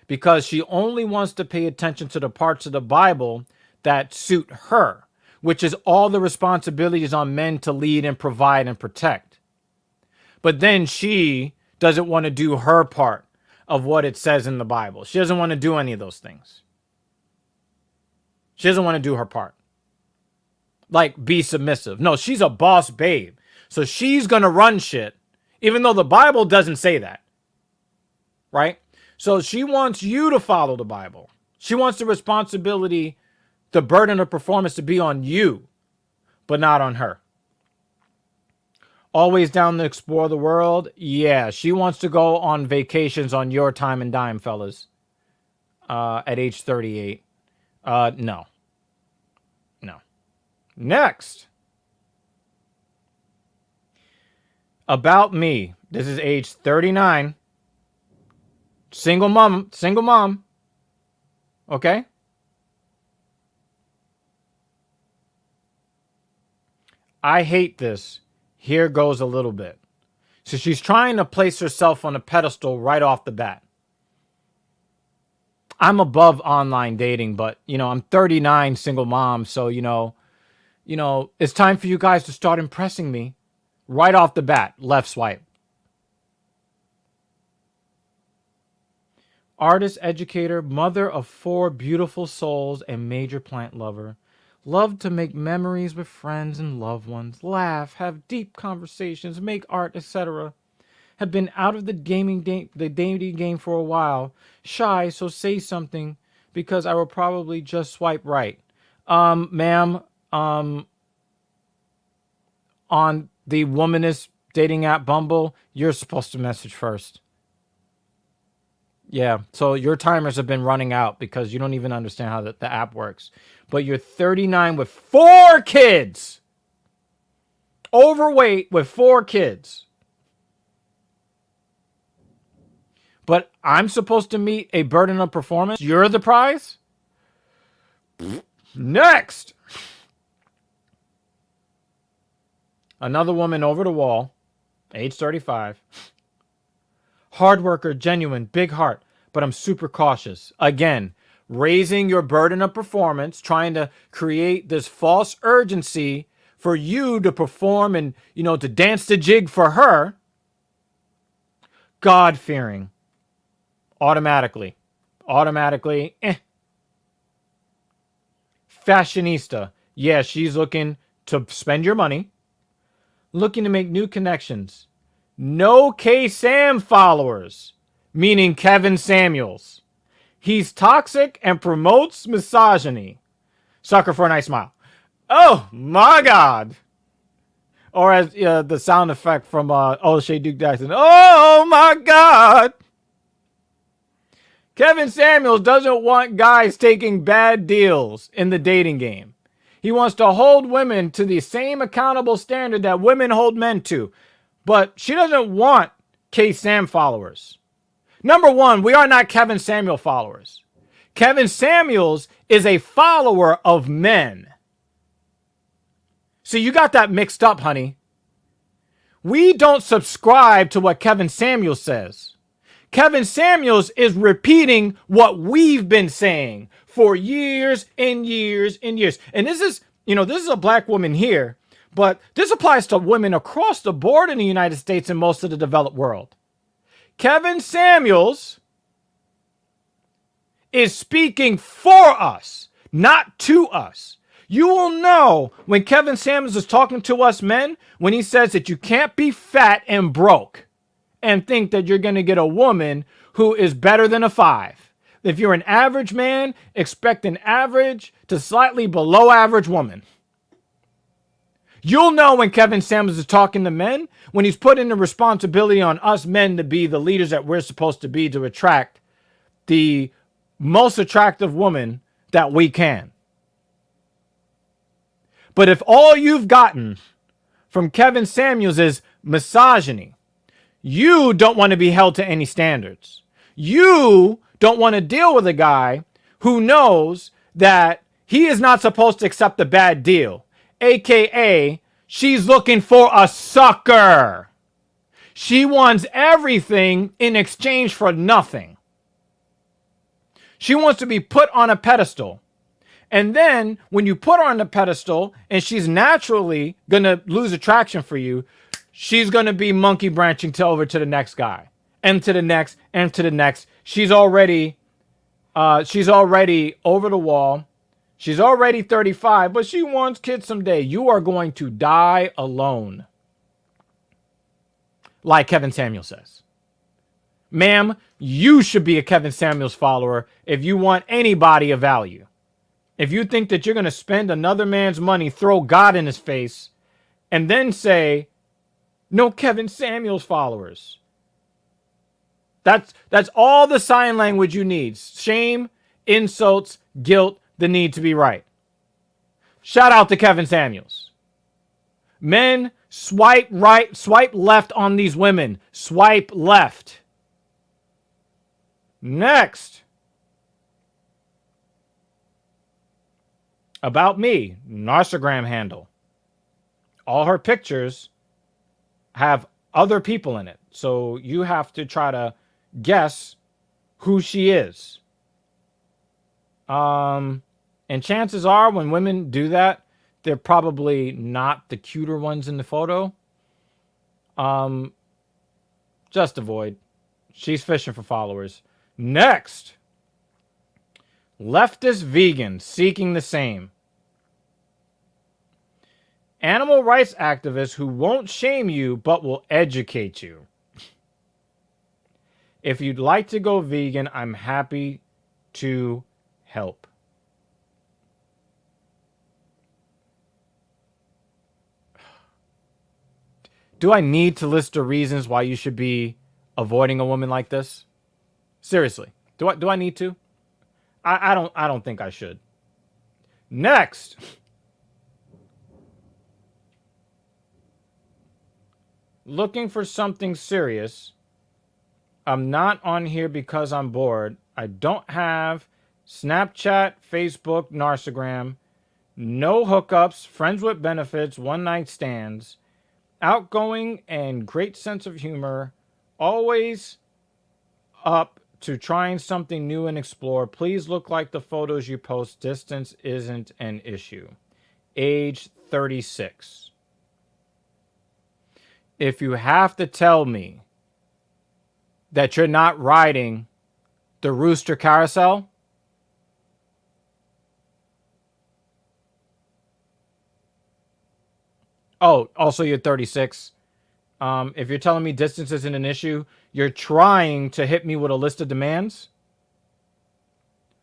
because she only wants to pay attention to the parts of the Bible that suit her, which is all the responsibilities on men to lead and provide and protect. But then she doesn't want to do her part of what it says in the Bible. She doesn't want to do any of those things. She doesn't want to do her part. Like, be submissive. No, she's a boss babe. So she's going to run shit, even though the Bible doesn't say that. Right? So she wants you to follow the Bible. She wants the responsibility, the burden of performance to be on you, but not on her. Always down to explore the world? Yeah, she wants to go on vacations on your time and dime, fellas. At age 38. No. Next. About me. This is age 39. Single mom. Okay? I hate this. Here goes a little bit. So she's trying to place herself on a pedestal right off the bat. I'm above online dating, but, I'm 39, single mom. So, it's time for you guys to start impressing me right off the bat. Left swipe. Artist, educator, mother of 4 beautiful souls, and major plant lover. Loved to make memories with friends and loved ones, laugh, have deep conversations, make art, etc. Have been out of the dating game for a while. Shy, so say something because I will probably just swipe right. Ma'am, on the Womanist dating app Bumble, you're supposed to message first. Yeah, so your timers have been running out because you don't even understand how the app works. But you're 39 with 4 kids. Overweight with 4 kids. But I'm supposed to meet a burden of performance? You're the prize? Next. Another woman over the wall, age 35. Hard worker, genuine, big heart, but I'm super cautious. Again, raising your burden of performance, trying to create this false urgency for you to perform and, to dance the jig for her. God-fearing. Automatically. Fashionista. Yeah, she's looking to spend your money. Looking to make new connections. No K-Sam followers, meaning Kevin Samuels. He's toxic and promotes misogyny. Sucker for a nice smile. Oh, my God. Or as the sound effect from O'Shea Duke Jackson. Oh, my God. Kevin Samuels doesn't want guys taking bad deals in the dating game. He wants to hold women to the same accountable standard that women hold men to. But she doesn't want K-Sam followers. Number one, we are not Kevin Samuel followers. Kevin Samuels is a follower of men. So you got that mixed up, honey. We don't subscribe to what Kevin Samuels says. Kevin Samuels is repeating what we've been saying for years and years and years. And this is, this is a black woman here, but this applies to women across the board in the United States and most of the developed world. Kevin Samuels is speaking for us, not to us. You will know when Kevin Samuels is talking to us men, when he says that you can't be fat and broke and think that you're going to get a woman who is better than a 5. If you're an average man, expect an average to slightly below average woman. You'll know when Kevin Samuels is talking to men, when he's putting the responsibility on us men to be the leaders that we're supposed to be to attract the most attractive woman that we can. But if all you've gotten from Kevin Samuels is misogyny, you don't want to be held to any standards. You don't want to deal with a guy who knows that he is not supposed to accept a bad deal. AKA, she's looking for a sucker. She wants everything in exchange for nothing. She wants to be put on a pedestal. And then when you put her on the pedestal and she's naturally going to lose attraction for you, she's going to be monkey branching over to the next guy and to the next and to the next. She's already over the wall. She's already 35, but she wants kids someday. You are going to die alone. Like Kevin Samuels says. Ma'am, you should be a Kevin Samuels follower if you want anybody of value. If you think that you're going to spend another man's money, throw God in his face, and then say, no Kevin Samuels followers. That's all the sign language you need. Shame, insults, guilt, the need to be right. Shout out to Kevin Samuels. Men, swipe right, swipe left on these women. Swipe left. Next. About me, Narcogram handle. All her pictures have other people in it. So you have to try to guess who she is. And chances are when women do that, they're probably not the cuter ones in the photo. Just avoid. She's fishing for followers. Next. Leftist vegan seeking the same. Animal rights activists who won't shame you but will educate you. If you'd like to go vegan, I'm happy to help. Do I need to list the reasons why you should be avoiding a woman like this? Seriously, do I need to? I don't think I should. Next. Looking for something serious. I'm not on here because I'm bored. I don't have Snapchat, Facebook, Narcogram, no hookups, friends with benefits, one-night stands, outgoing and great sense of humor, always up to trying something new and explore. Please look like the photos you post. Distance isn't an issue. Age 36. If you have to tell me that you're not riding the Rooster Carousel, oh, also you're 36. If you're telling me distance isn't an issue, you're trying to hit me with a list of demands,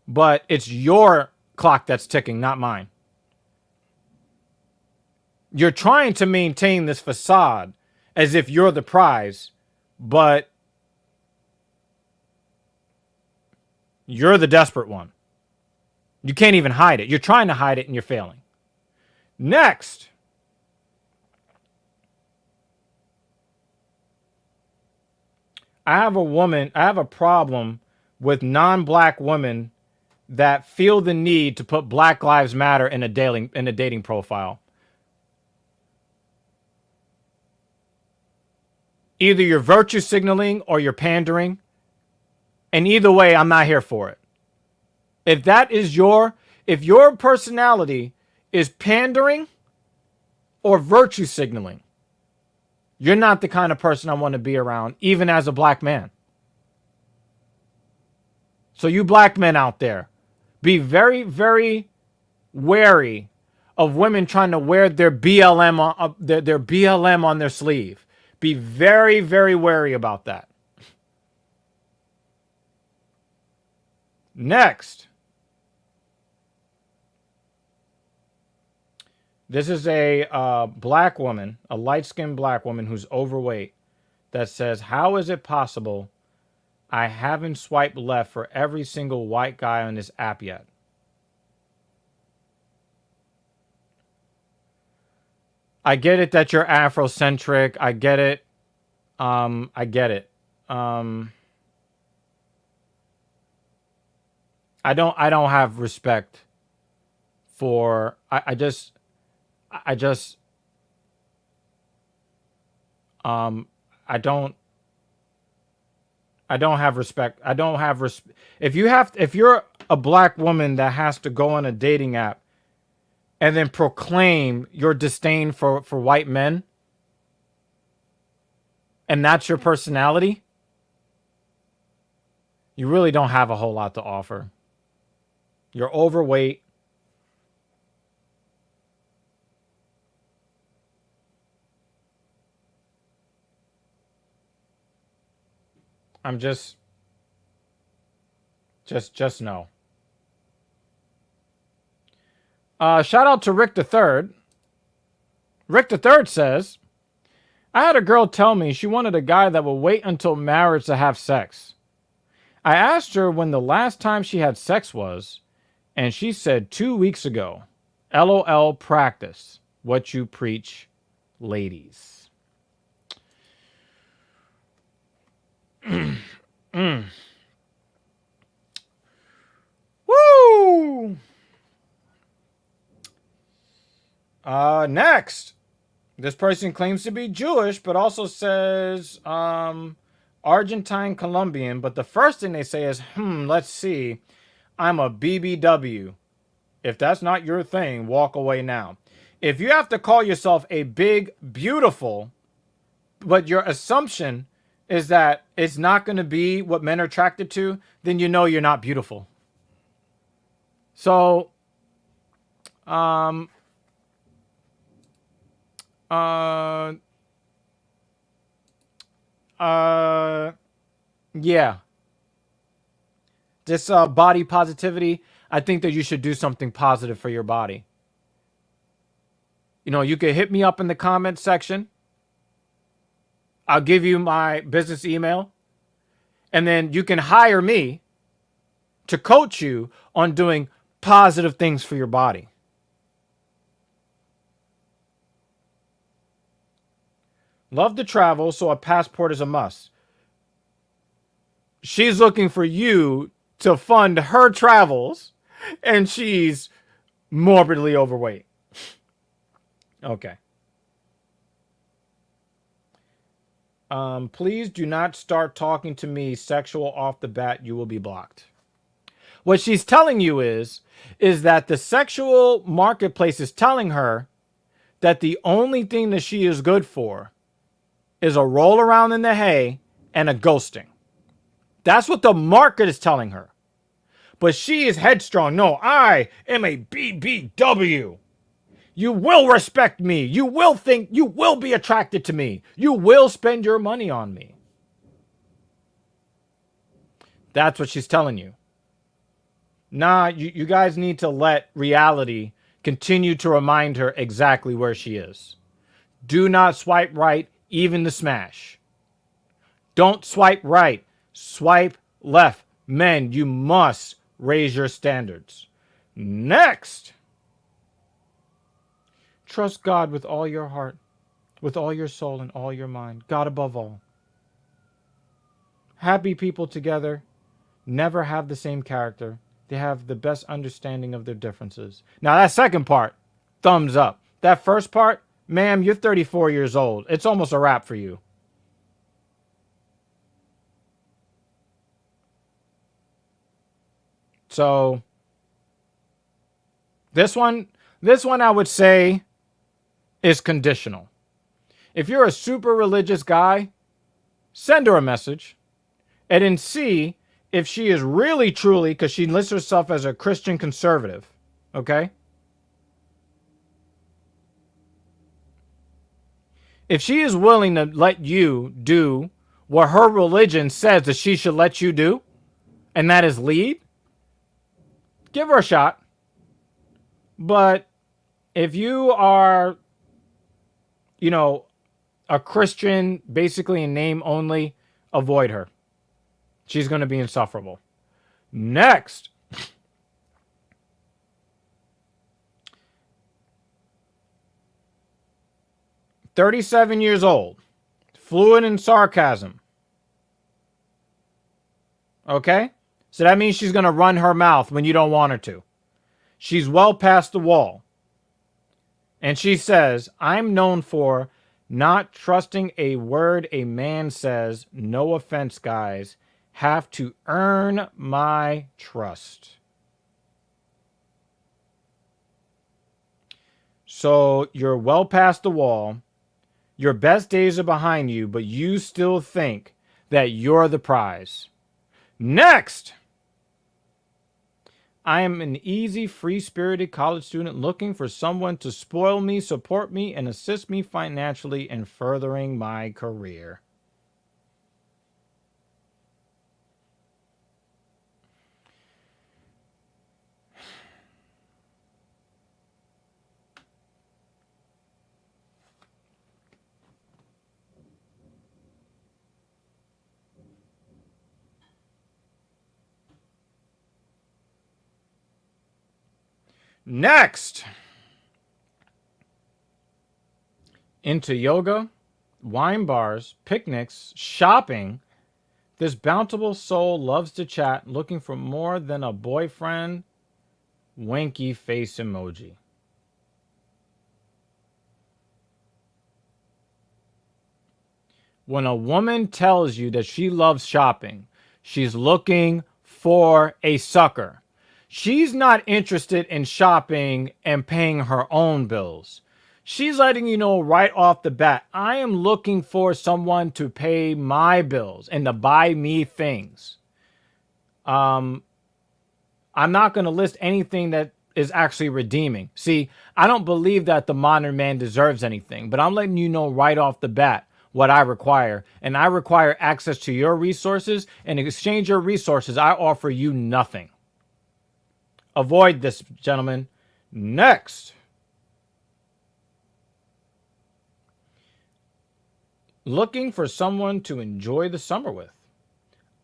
but it's your clock that's ticking, not mine. You're trying to maintain this facade as if you're the prize, but you're the desperate one. You can't even hide it. You're trying to hide it and you're failing. Next. I have a problem with non-black women that feel the need to put Black Lives Matter in a dating profile. Either you're virtue signaling or you're pandering. And either way, I'm not here for it. If your personality is pandering or virtue signaling, you're not the kind of person I want to be around, even as a black man. So you black men out there, be very, very wary of women trying to wear their BLM their BLM on their sleeve. Be very, very wary about that. Next. This is a black woman, a light-skinned black woman who's overweight, that says, how is it possible I haven't swiped left for every single white guy on this app yet? I get it that you're Afrocentric. I get it. I get it. I don't have respect for, I just I don't have respect. I don't have if you're a black woman that has to go on a dating app and then proclaim your disdain for white men, and that's your personality, you really don't have a whole lot to offer. You're overweight. I'm just no. Shout out to Rick the Third. Rick the Third says, I had a girl tell me she wanted a guy that would wait until marriage to have sex. I asked her when the last time she had sex was, and she said 2 weeks ago. LOL, practice what you preach, ladies. Woo! Next. This person claims to be Jewish, but also says Argentine Colombian. But the first thing they say is, let's see. I'm a BBW. If that's not your thing, walk away now. If you have to call yourself a big, beautiful, but your assumption is that it's not going to be what men are attracted to, then you know you're not beautiful. So, yeah. This body positivity, I think that you should do something positive for your body. You know, you can hit me up in the comment section. I'll give you my business email. And then you can hire me to coach you on doing positive things for your body. Love to travel, so a passport is a must. She's looking for you to fund her travels, and she's morbidly overweight. Okay. Please do not start talking to me sexual off the bat. You will be blocked. What she's telling you is that the sexual marketplace is telling her that the only thing that she is good for is a roll around in the hay and a ghosting. That's what the market is telling her. But she is headstrong. No, I am a BBW. You will respect me. You will think, you will be attracted to me. You will spend your money on me. That's what she's telling you. Nah, you guys need to let reality continue to remind her exactly where she is. Do not swipe right, even to smash. Don't swipe right. Swipe left. Men, you must raise your standards. Next. Trust God with all your heart, with all your soul and all your mind. God above all. Happy people together never have the same character. They have the best understanding of their differences. Now, that second part, thumbs up. That first part, ma'am, you're 34 years old. It's almost a wrap for you. So, this one I would say is conditional. If you're a super religious guy, send her a message and then see if she is really truly, because she lists herself as a Christian conservative, okay? If she is willing to let you do what her religion says that she should let you do, and that is lead, give her a shot. But if you are, a Christian, basically in name only, avoid her. She's going to be insufferable. Next. "37 years old. Fluent in sarcasm." Okay? So that means she's going to run her mouth when you don't want her to. She's well past the wall. And she says, "I'm known for not trusting a word a man says. No offense, guys. Have to earn my trust." So you're well past the wall. Your best days are behind you, but you still think that you're the prize. Next. "I am an easy, free-spirited college student looking for someone to spoil me, support me, and assist me financially in furthering my career." Next. Into yoga, wine bars, picnics, shopping, this bountiful soul loves to chat, looking for more than a boyfriend. Winky face emoji. When a woman tells you that she loves shopping, she's looking for a sucker. She's not interested in shopping and paying her own bills. She's letting you know right off the bat, I am looking for someone to pay my bills and to buy me things. I'm not going to list anything that is actually redeeming. See, I don't believe that the modern man deserves anything, but I'm letting you know right off the bat what I require. And I require access to your resources. And in exchange your resources, I offer you nothing. Avoid this, gentlemen. Next. Looking for someone to enjoy the summer with.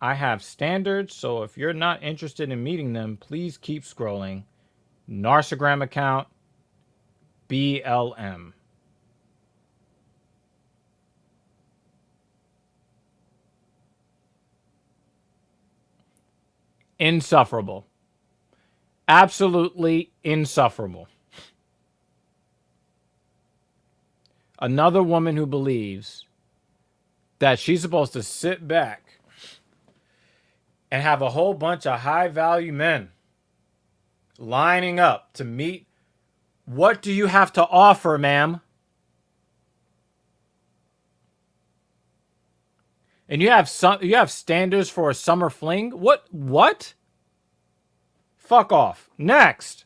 I have standards, so if you're not interested in meeting them, please keep scrolling. Narcogram account, BLM. Insufferable. Absolutely insufferable. Another woman who believes that she's supposed to sit back and have a whole bunch of high-value men lining up to meet. What do you have to offer, ma'am? And you have standards for a summer fling? What? Fuck off. Next.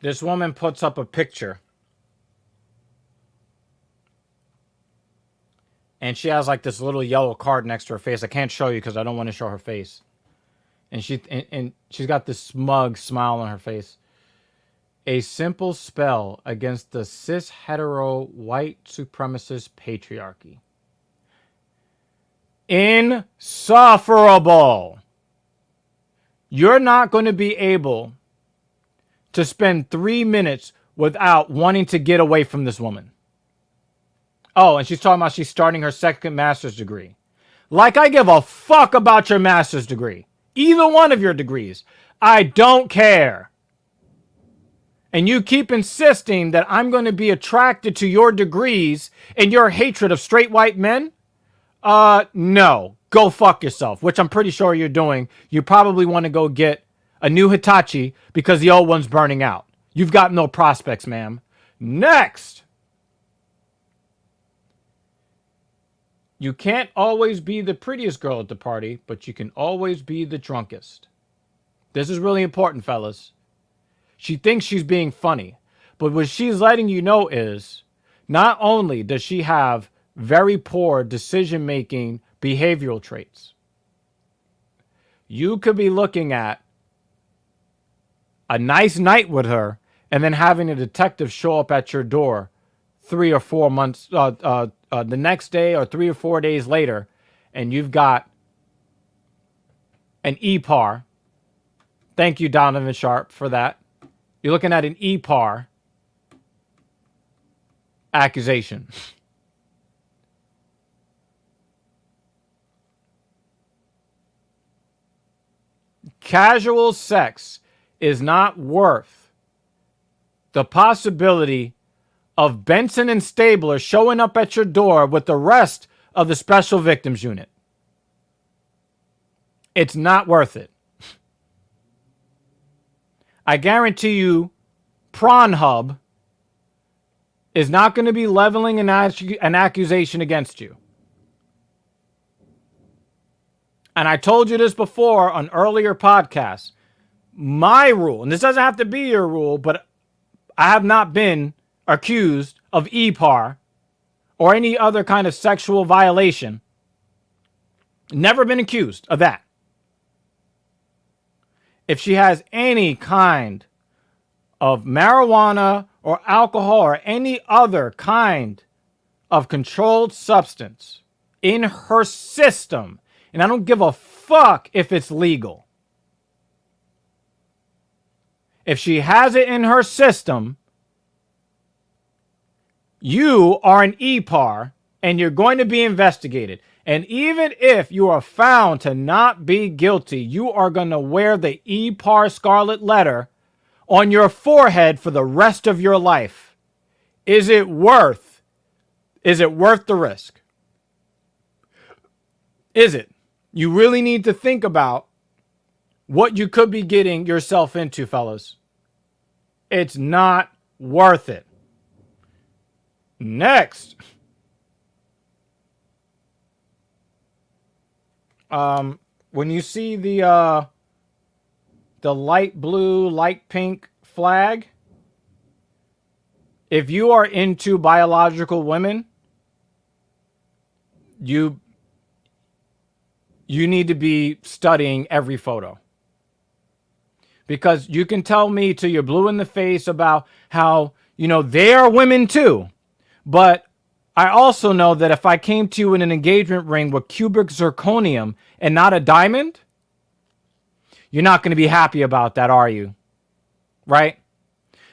This woman puts up a picture. And she has like this little yellow card next to her face. I can't show you because I don't want to show her face. And she's got this smug smile on her face. A simple spell against the cis hetero white supremacist patriarchy. Insufferable. You're not going to be able to spend 3 minutes without wanting to get away from this woman. Oh, and she's talking about she's starting her second master's degree. Like I give a fuck about your master's degree. Either one of your degrees. I don't care. And you keep insisting that I'm going to be attracted to your degrees and your hatred of straight white men? No. Go fuck yourself, which I'm pretty sure you're doing. You probably want to go get a new Hitachi because the old one's burning out. You've got no prospects, ma'am. Next. You can't always be the prettiest girl at the party, but you can always be the drunkest. This is really important, fellas. She thinks she's being funny, but what she's letting you know is not only does she have very poor decision-making behavioral traits, you could be looking at a nice night with her and then having a detective show up at your door 3 or 4 months, the next day or 3 or 4 days later, and you've got an EPAR. Thank you, Donovan Sharp, for that. You're looking at an EPAR accusation. Casual sex is not worth the possibility of Benson and Stabler showing up at your door with the rest of the Special Victims Unit. It's not worth it. I guarantee you, Pornhub is not going to be leveling an accusation against you. And I told you this before on earlier podcasts. My rule, and this doesn't have to be your rule, but I have not been accused of EPAR or any other kind of sexual violation. Never been accused of that. If she has any kind of marijuana or alcohol or any other kind of controlled substance in her system, and I don't give a fuck if it's legal. If she has it in her system, you are an EPAR and you're going to be investigated. And even if you are found to not be guilty, you are going to wear the EPAR scarlet letter on your forehead for the rest of your life. Is it worth the risk? Is it? You really need to think about what you could be getting yourself into, fellas. It's not worth it. Next. When you see the light blue, light pink flag, if you are into biological women, you need to be studying every photo. Because you can tell me till you're blue in the face about how, they are women too. But I also know that if I came to you in an engagement ring with cubic zirconium and not a diamond, you're not going to be happy about that, are you? Right?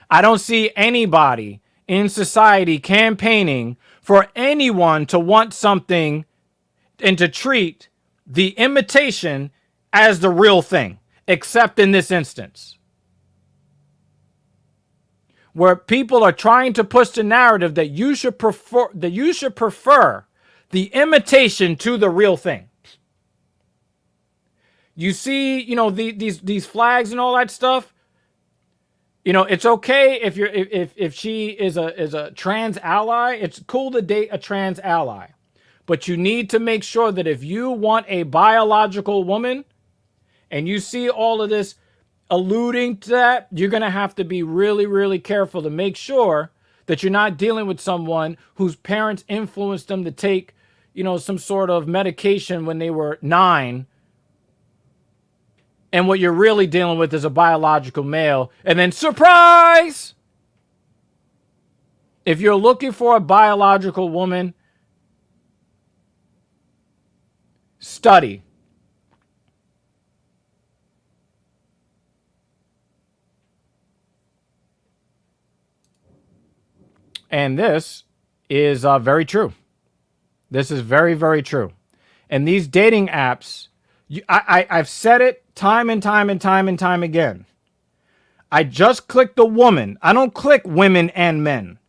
I don't see anybody in society campaigning for anyone to want something and to treat the imitation as the real thing, except in this instance, where people are trying to push the narrative that you should prefer the imitation to the real thing. You see, these flags and all that stuff. It's okay if she is a trans ally. It's cool to date a trans ally, but you need to make sure that if you want a biological woman, and you see all of this alluding to that, you're going to have to be really, really careful to make sure that you're not dealing with someone whose parents influenced them to take, some sort of medication when they were 9. And what you're really dealing with is a biological male. And then, surprise! If you're looking for a biological woman, study. And this is very true. This is very, very true. And these dating apps, I've said it time and time and time and time again. I just click the woman. I don't click women and men.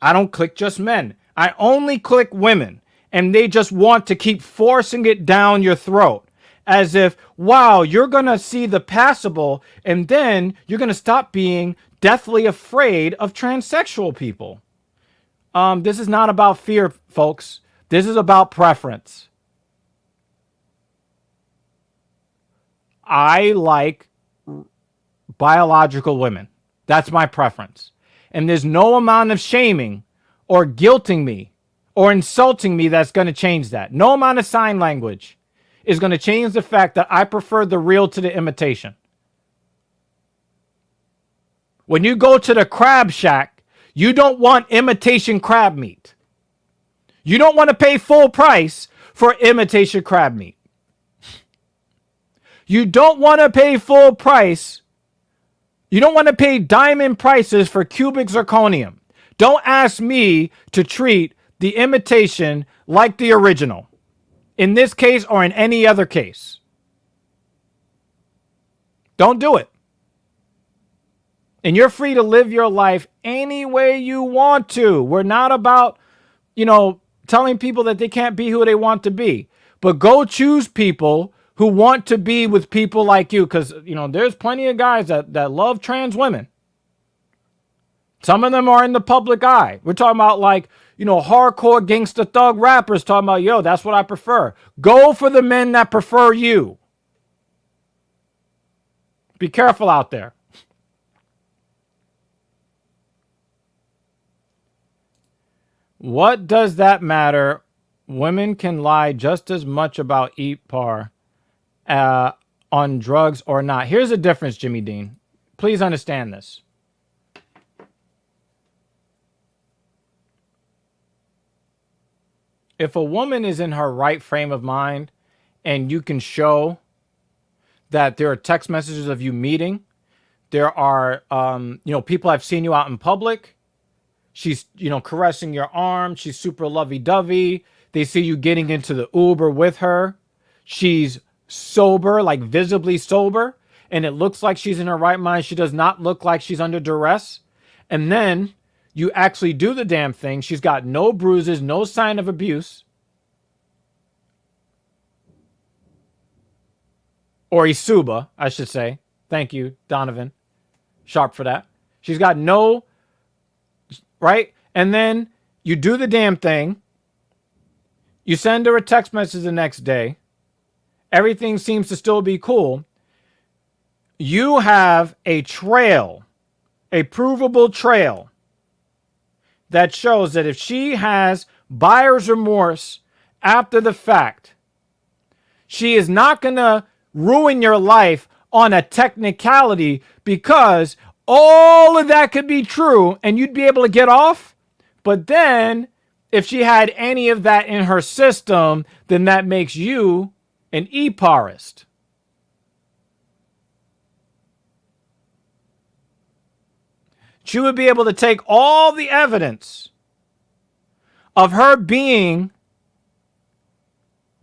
I don't click just men. I only click women. And they just want to keep forcing it down your throat. As if, wow, you're going to see the passable. And then you're going to stop being deathly afraid of transsexual people. This is not about fear, folks. This is about preference. I like biological women. That's my preference. And there's no amount of shaming or guilting me or insulting me that's going to change that. No amount of sign language is going to change the fact that I prefer the real to the imitation. When you go to the crab shack, you don't want imitation crab meat. You don't want to pay full price for imitation crab meat. You don't want to pay full price. You don't want to pay diamond prices for cubic zirconium. Don't ask me to treat the imitation like the original. In this case or in any other case. Don't do it. And you're free to live your life any way you want to. We're not about, telling people that they can't be who they want to be. But go choose people who want to be with people like you. Because, there's plenty of guys that love trans women. Some of them are in the public eye. We're talking about hardcore gangster thug rappers talking about, yo, that's what I prefer. Go for the men that prefer you. Be careful out there. What does that matter? Women can lie just as much about eat par on drugs or not. Here's the difference, Jimmy Dean. Please understand this. If a woman is in her right frame of mind and you can show that there are text messages of you meeting, there are, people have seen you out in public. She's, caressing your arm. She's super lovey-dovey. They see you getting into the Uber with her. She's sober, like visibly sober. And it looks like she's in her right mind. She does not look like she's under duress. And then you actually do the damn thing. She's got no bruises, no sign of abuse. Or Isuba, I should say. Thank you, Donovan. Sharp for that. She's got no... Right? And then you do the damn thing. You send her a text message the next day. Everything seems to still be cool. You have a trail, a provable trail that shows that if she has buyer's remorse after the fact, she is not going to ruin your life on a technicality, because all of that could be true and you'd be able to get off. But then if she had any of that in her system, then that makes you an e-parist. She would be able to take all the evidence of her being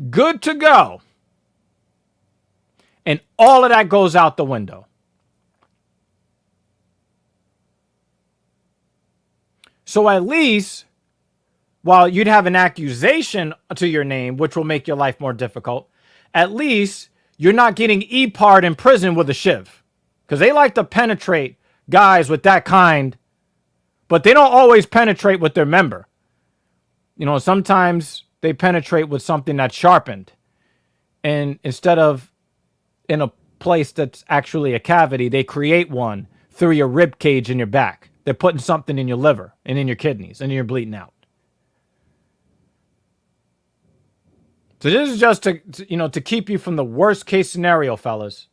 good to go, and all of that goes out the window. So at least, while you'd have an accusation to your name, which will make your life more difficult, at least you're not getting e-parred in prison with a shiv. Because they like to penetrate guys with that kind, but they don't always penetrate with their member. Sometimes they penetrate with something that's sharpened. And instead of in a place that's actually a cavity, they create one through your rib cage in your back. They're putting something in your liver and in your kidneys, and you're bleeding out. So this is just to keep you from the worst case scenario, fellas.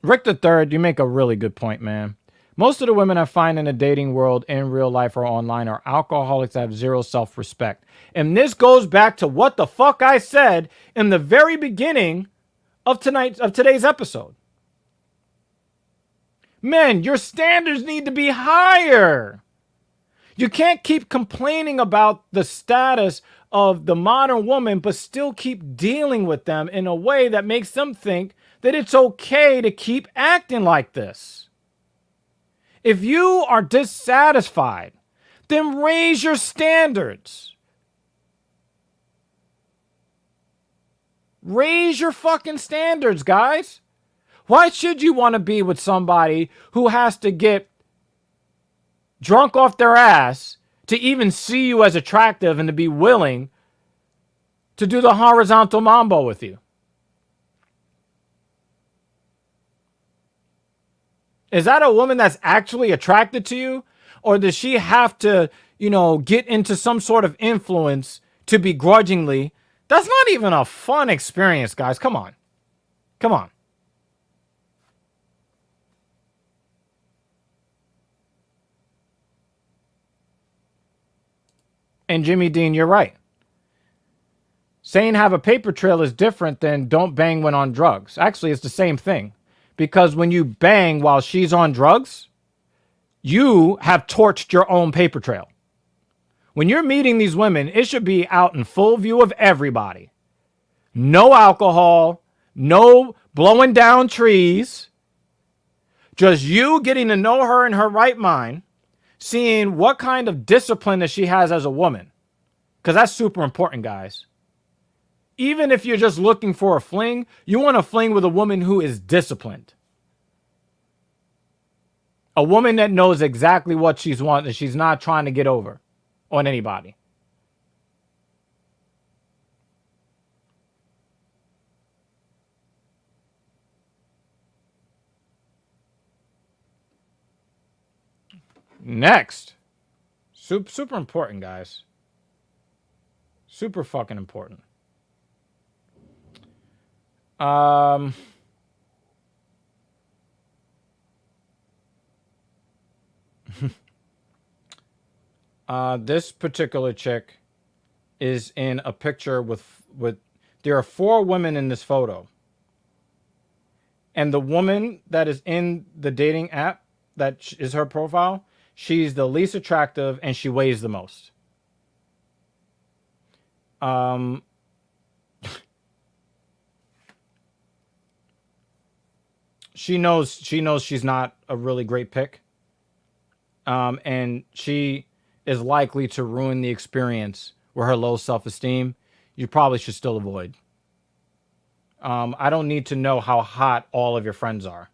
Rick the Third, you make a really good point, man. Most of the women I find in the dating world, in real life or online, are alcoholics that have zero self-respect. And this goes back to what the fuck I said in the very beginning of today's episode. Men, your standards need to be higher. You can't keep complaining about the status of the modern woman, but still keep dealing with them in a way that makes them think that it's okay to keep acting like this. If you are dissatisfied, then raise your standards. Raise your fucking standards, guys. Why should you want to be with somebody who has to get drunk off their ass to even see you as attractive and to be willing to do the horizontal mambo with you? Is that a woman that's actually attracted to you? Or does she have to, get into some sort of influence to begrudgingly? That's not even a fun experience, guys. Come on. Come on. And Jimmy Dean, you're right. Saying have a paper trail is different than don't bang when on drugs. Actually, it's the same thing. Because when you bang while she's on drugs, you have torched your own paper trail. When you're meeting these women, it should be out in full view of everybody. No alcohol, no blowing down trees. Just you getting to know her in her right mind, seeing what kind of discipline that she has as a woman. Because that's super important, guys. Even if you're just looking for a fling, you want a fling with a woman who is disciplined. A woman that knows exactly what she's wanting and she's not trying to get over on anybody. Next. Super important, guys. Super fucking important. This particular chick is in a picture with there are 4 women in this photo. And the woman that is in the dating app, that is her profile, she's the least attractive and she weighs the most. She knows she's not a really great pick. And she is likely to ruin the experience with her low self-esteem. You probably should still avoid. I don't need to know how hot all of your friends are.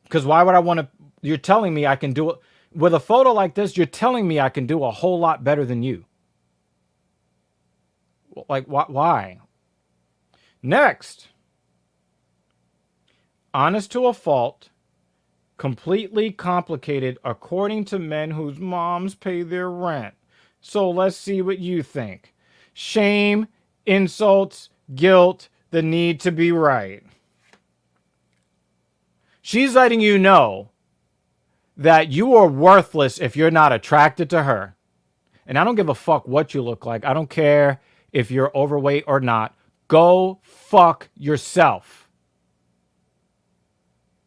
Because why would I want to? You're telling me I can do it. With a photo like this, you're telling me I can do a whole lot better than you. Like, why? Next. Honest to a fault. Completely complicated according to men whose moms pay their rent. So let's see what you think. Shame, insults, guilt, the need to be right. She's letting you know that you are worthless if you're not attracted to her. And I don't give a fuck what you look like. I don't care if you're overweight or not. Go fuck yourself.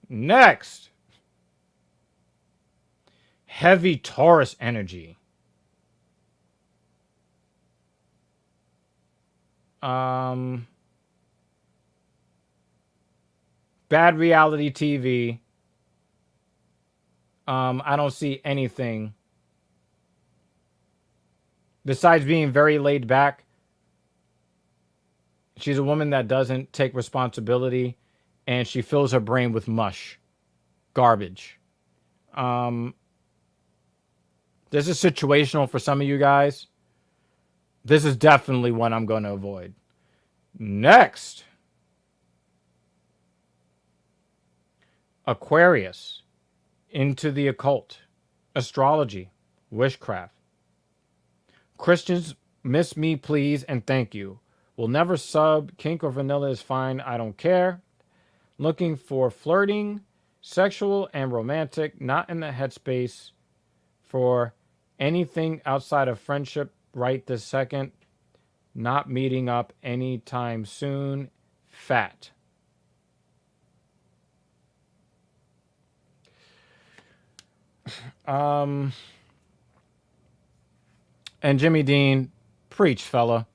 Next. Heavy Taurus energy. Bad reality TV. I don't see anything besides being very laid back. She's a woman that doesn't take responsibility and she fills her brain with mush. Garbage. This is situational for some of you guys. This is definitely one I'm going to avoid. Next. Aquarius. Into the occult. Astrology. Witchcraft. Christians, miss me please and thank you. Will never sub. Kink or vanilla is fine. I don't care. Looking for flirting, sexual, and romantic. Not in the headspace for anything outside of friendship right this second. Not meeting up anytime soon. Fat. And Jimmy Dean, preach, fella.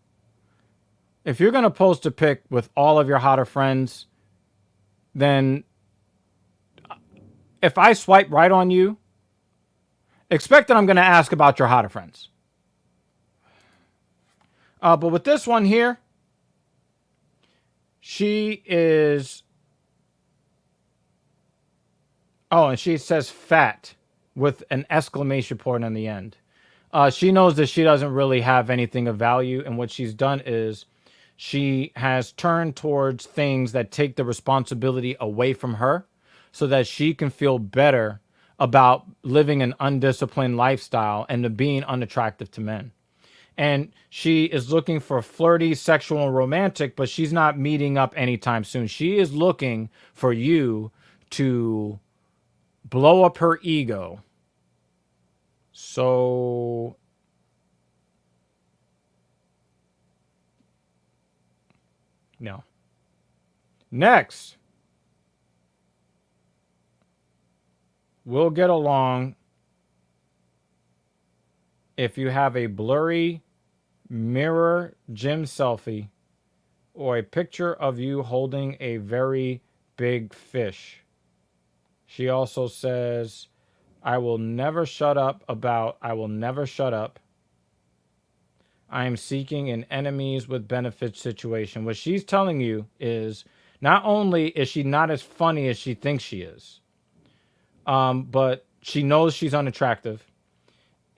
If you're going to post a pic with all of your hotter friends, then if I swipe right on you, expect that I'm going to ask about your hotter friends. But with this one here, she is... Oh, and she says fat with an exclamation point on the end. She knows that she doesn't really have anything of value. And what she's done is she has turned towards things that take the responsibility away from her so that she can feel better about living an undisciplined lifestyle and being unattractive to men. And she is looking for flirty, sexual, and romantic, but she's not meeting up anytime soon. She is looking for you to blow up her ego. So no. Next, we'll get along if you have a blurry mirror gym selfie or a picture of you holding a very big fish. She also says, I will never shut up. I am seeking an enemies with benefits situation. What she's telling you is not only is she not as funny as she thinks she is, but she knows she's unattractive.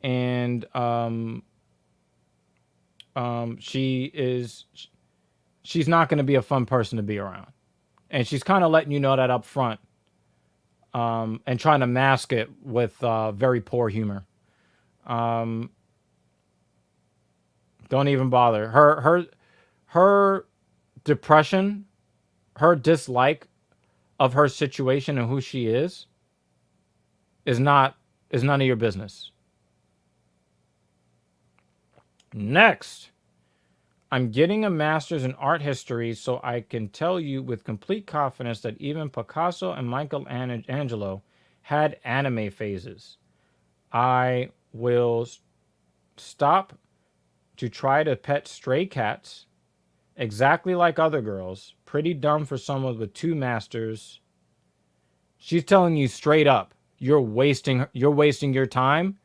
And she's not going to be a fun person to be around. And she's kind of letting you know that up front. And trying to mask it with very poor humor. Don't even bother. Her depression, her dislike of her situation and who she is none of your business. Next, I'm getting a master's in art history, so I can tell you with complete confidence that even Picasso and Michelangelo had anime phases. I will stop to try to pet stray cats, exactly like other girls. Pretty dumb for someone with 2 masters. She's telling you straight up, you're wasting your time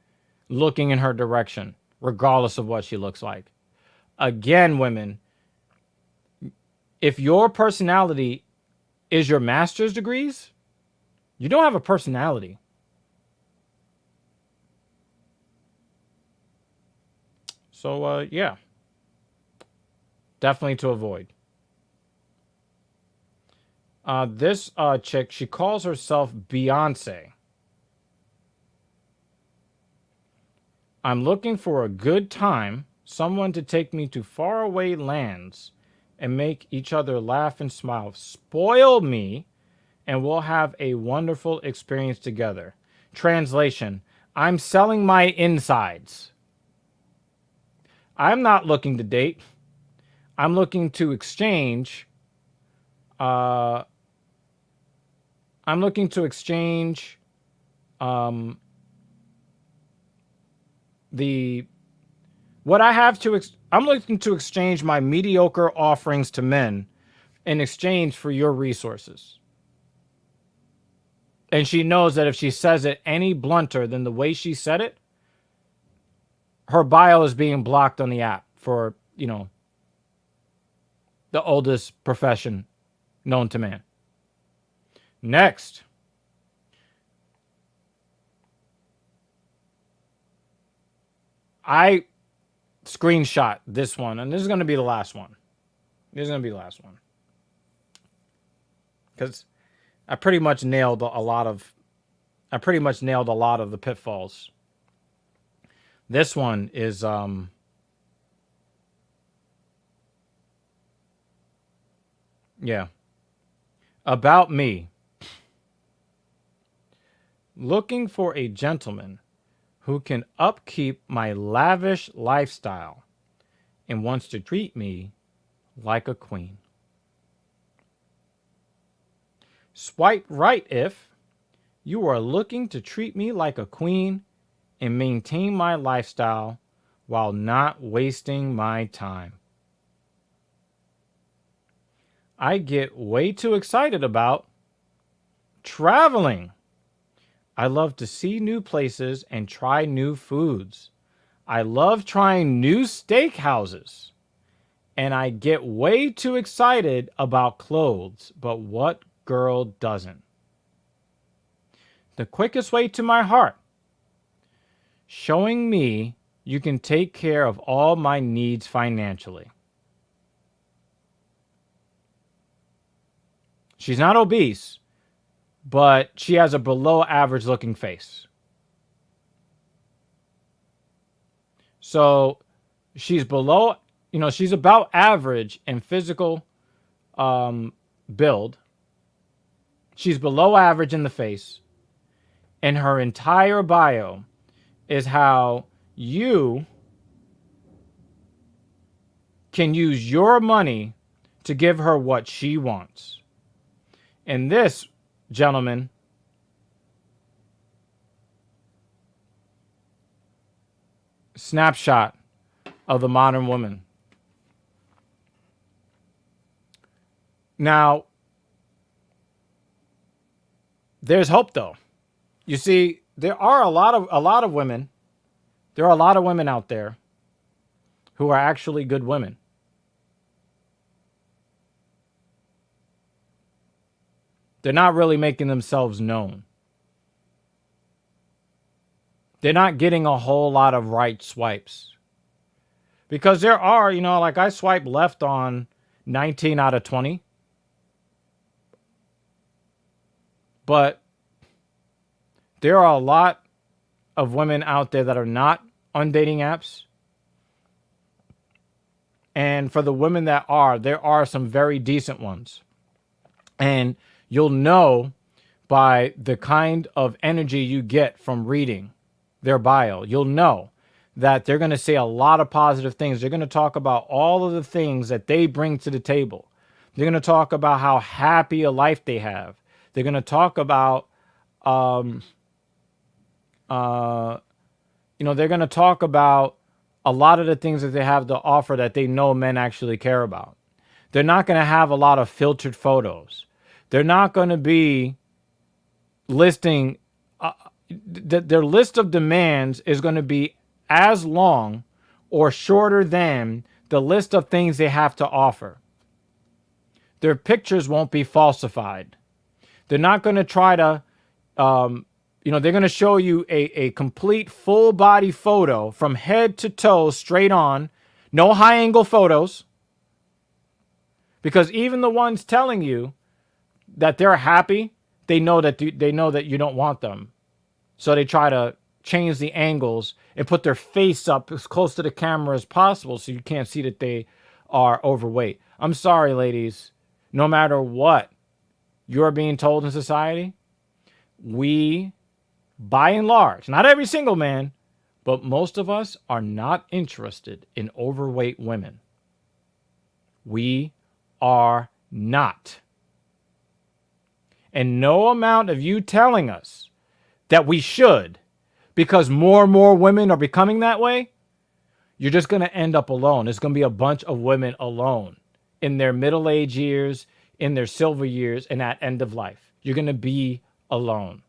looking in her direction, regardless of what she looks like. Again, women, if your personality is your master's degrees, you don't have a personality. So, yeah. Definitely to avoid. This chick, she calls herself Beyonce. I'm looking for a good time, someone to take me to faraway lands and make each other laugh and smile. Spoil me, and we'll have a wonderful experience together. Translation, I'm selling my insides. I'm not looking to date. I'm looking to exchange. What I have to, I'm looking to exchange my mediocre offerings to men in exchange for your resources. And she knows that if she says it any blunter than the way she said it, her bio is being blocked on the app for, the oldest profession known to man. Next. I screenshot this one, and this is going to be the last one. Because I pretty much nailed a lot of the pitfalls. This one is yeah. About me. Looking for a gentleman who can upkeep my lavish lifestyle and wants to treat me like a queen. Swipe right if You are looking to treat me like a queen and maintain my lifestyle while not wasting my time. I get way too excited about traveling. I love to see new places and try new foods. I love trying new steakhouses. And I get way too excited about clothes, but what girl doesn't? The quickest way to my heart. Showing me you can take care of all my needs financially. She's not obese, but she has a below average looking face. So she's below, she's about average in physical build. She's below average in the face. And her entire bio is how you can use your money to give her what she wants. And this, gentlemen, snapshot of the modern woman. Now, there's hope though. You see, there are a lot of women. There are a lot of women out there who are actually good women. They're not really making themselves known. They're not getting a whole lot of right swipes. Because there are, like I swipe left on 19 out of 20. But there are a lot of women out there that are not on dating apps. And for the women that are, there are some very decent ones. And you'll know by the kind of energy you get from reading their bio. You'll know that they're going to say a lot of positive things. They're going to talk about all of the things that they bring to the table. They're going to talk about how happy a life they have. They're going to talk about, they're going to talk about a lot of the things that they have to offer that they know men actually care about. They're not going to have a lot of filtered photos. They're not going to be listing, their list of demands is going to be as long or shorter than the list of things they have to offer. Their pictures won't be falsified. They're not going to try to, they're going to show you a complete full body photo from head to toe straight on, no high angle photos. Because even the ones telling you that they're happy, they know that you don't want them. So they try to change the angles and put their face up as close to the camera as possible so you can't see that they are overweight. I'm sorry, ladies. No matter what you're being told in society, we, by and large, not every single man, but most of us are not interested in overweight women. We are not. And no amount of you telling us that we should, because more and more women are becoming that way, you're just going to end up alone. There's going to be a bunch of women alone in their middle-age years, in their silver years, and at end of life. You're going to be alone.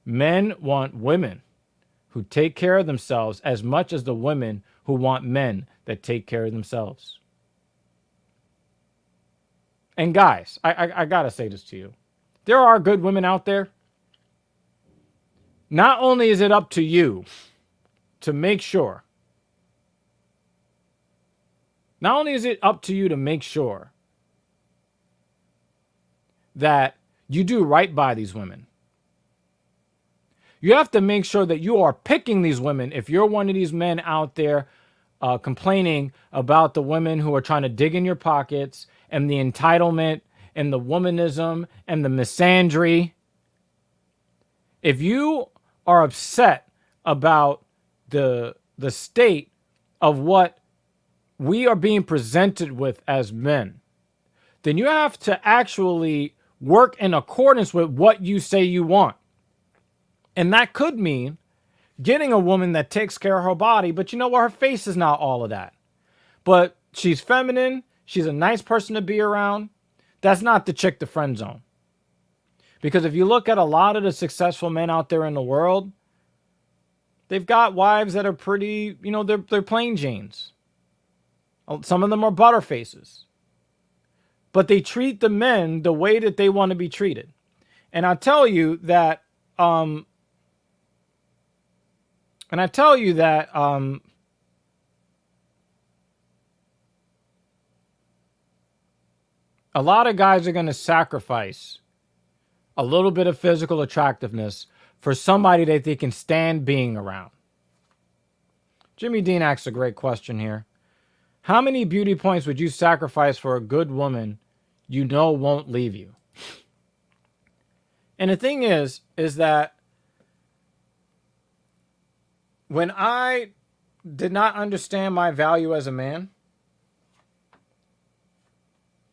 Men want women who take care of themselves as much as the women who want men that take care of themselves. And guys, I got to say this to you. There are good women out there. Not only is it up to you to make sure, that you do right by these women. You have to make sure that you are picking these women. If you're one of these men out there complaining about the women who are trying to dig in your pockets and the entitlement and the womanism and the misandry, if you are upset about the state of what we are being presented with as men, then you have to actually work in accordance with what you say you want. And that could mean getting a woman that takes care of her body, but you know what? Her face is not all of that. But she's feminine. She's a nice person to be around. That's not the chick to friend zone. Because if you look at a lot of the successful men out there in the world, they've got wives that are pretty, they're plain Janes. Some of them are butterfaces. But they treat the men the way that they want to be treated. And I tell you that, a lot of guys are going to sacrifice a little bit of physical attractiveness for somebody that they can stand being around. Jimmy Dean asks a great question here. How many beauty points would you sacrifice for a good woman you know won't leave you? And the thing is that when I did not understand my value as a man,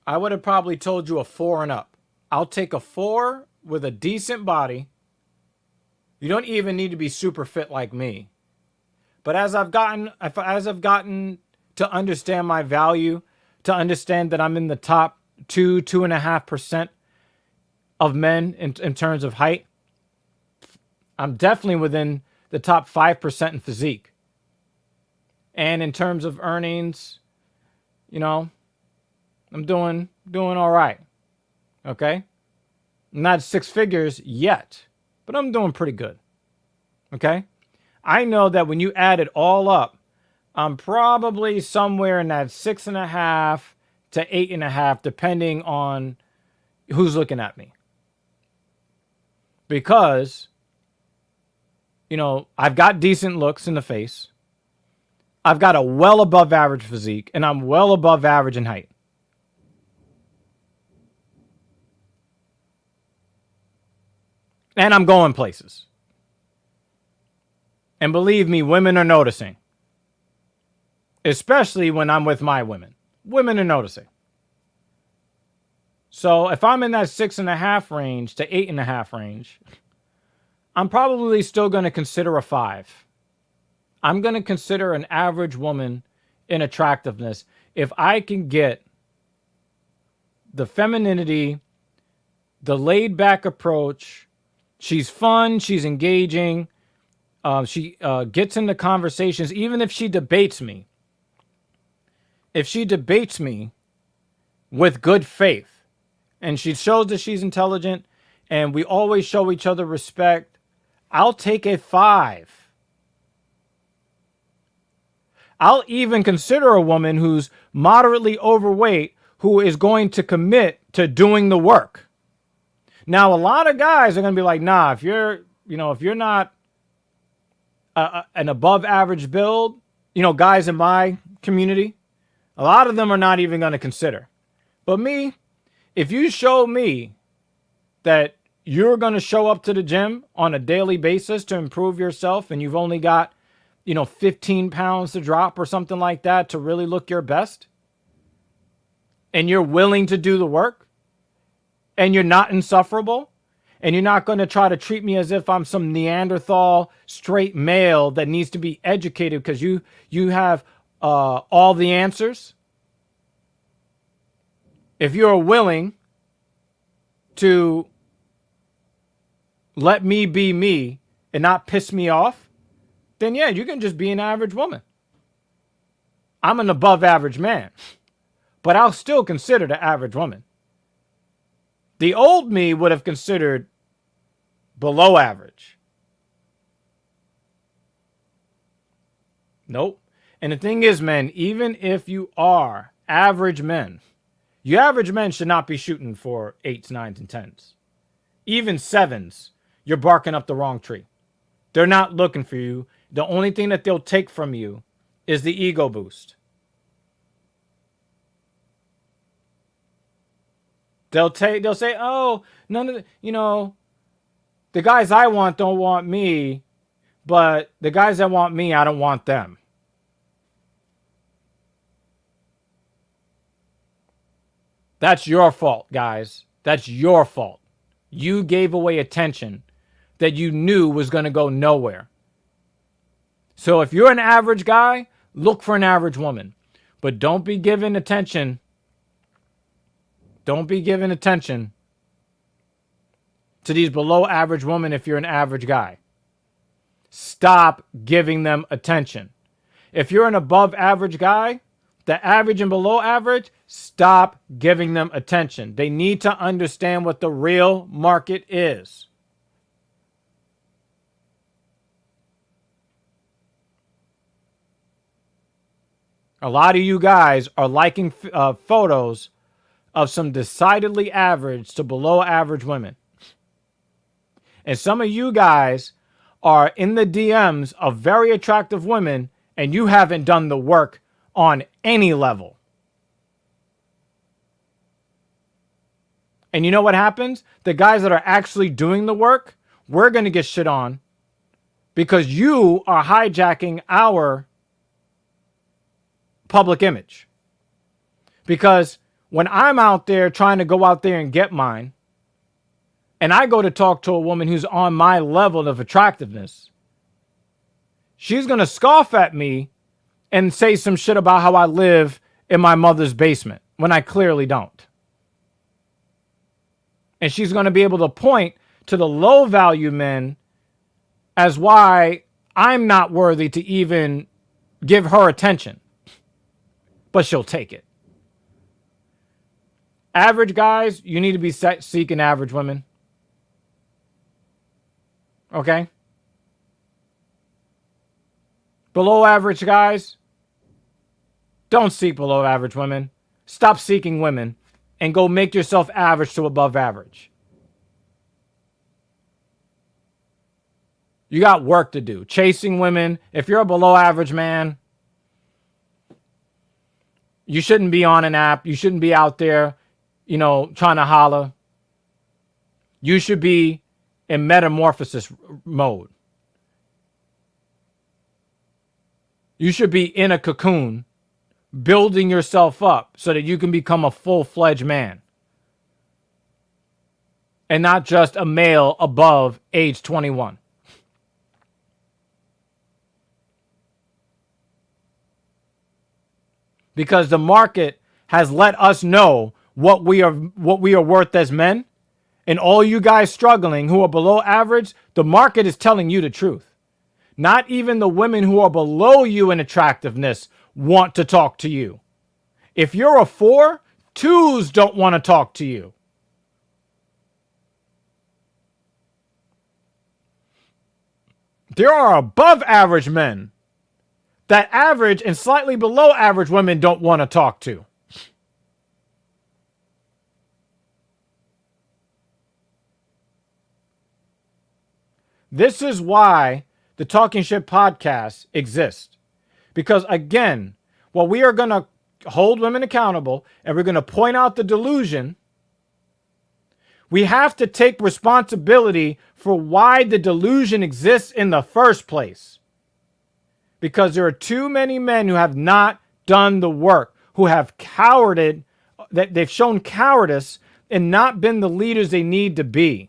I would have probably told you a 4 and up. I'll take a 4 with a decent body. You don't even need to be super fit like me. But as I've gotten to understand my value, to understand that I'm in the top 2.5% of men in terms of height, I'm definitely within the top 5% in physique. And in terms of earnings, I'm doing all right. Okay? I'm not 6 figures yet, but I'm doing pretty good. Okay? I know that when you add it all up, I'm probably somewhere in that 6.5 to 8.5, depending on who's looking at me. Because, I've got decent looks in the face. I've got a well above average physique, and I'm well above average in height. And I'm going places. And believe me, women are noticing. Especially when I'm with my women. Women are noticing. So if I'm in that 6.5 range to 8.5 range, I'm probably still going to consider a 5. I'm going to consider an average woman in attractiveness if I can get the femininity, the laid back approach. She's fun. She's engaging. She gets into conversations, even if she debates me. If she debates me with good faith and she shows that she's intelligent and we always show each other respect, I'll take a 5. I'll even consider a woman who's moderately overweight who is going to commit to doing the work. Now, a lot of guys are going to be like, nah, if you're not an above average build, guys in my community, a lot of them are not even going to consider. But me, if you show me that you're going to show up to the gym on a daily basis to improve yourself and you've only got, 15 pounds to drop or something like that to really look your best, and you're willing to do the work, and you're not insufferable, and you're not going to try to treat me as if I'm some Neanderthal straight male that needs to be educated because you have all the answers. If you're willing to let me be me and not piss me off, then yeah, you can just be an average woman. I'm an above average man, but I'll still consider the average woman. The old me would have considered below average. Nope. And the thing is, men, even if you are average men, you average men should not be shooting for 8s, 9s, and 10s. Even 7s, you're barking up the wrong tree. They're not looking for you. The only thing that they'll take from you is the ego boost. They'll say, oh, none of the guys I want don't want me, but the guys that want me, I don't want them. That's your fault, guys. That's your fault. You gave away attention that you knew was going to go nowhere. So if you're an average guy, look for an average woman. But don't be giving attention. Don't be giving attention to these below average women if you're an average guy. Stop giving them attention. If you're an above average guy, the average and below average, stop giving them attention. They need to understand what the real market is. A lot of you guys are liking photos of some decidedly average to below average women. And some of you guys are in the DMs of very attractive women and you haven't done the work on any level. And you know what happens? The guys that are actually doing the work, we're going to get shit on because you are hijacking our public image. Because when I'm out there trying to go out there and get mine, and I go to talk to a woman who's on my level of attractiveness, she's going to scoff at me and say some shit about how I live in my mother's basement when I clearly don't. And she's going to be able to point to the low value men as why I'm not worthy to even give her attention. But she'll take it. Average guys, you need to be seeking average women. Okay? Below average guys, don't seek below average women. Stop seeking women and go make yourself average to above average. You got work to do. Chasing women. If you're a below average man, you shouldn't be on an app. You shouldn't be out there, trying to holler. You should be in metamorphosis mode. You should be in a cocoon, building yourself up so that you can become a full-fledged man. And not just a male above age 21. Because the market has let us know what we are worth as men. And all you guys struggling who are below average, the market is telling you the truth. Not even the women who are below you in attractiveness want to talk to you. If you're a 4, 2s don't want to talk to you. There are above average men that average and slightly below average women don't want to talk to. This is why the Talking Shit podcast exists. Because again, while we are going to hold women accountable and we're going to point out the delusion, we have to take responsibility for why the delusion exists in the first place. Because there are too many men who have not done the work, who have cowarded, that they've shown cowardice and not been the leaders they need to be.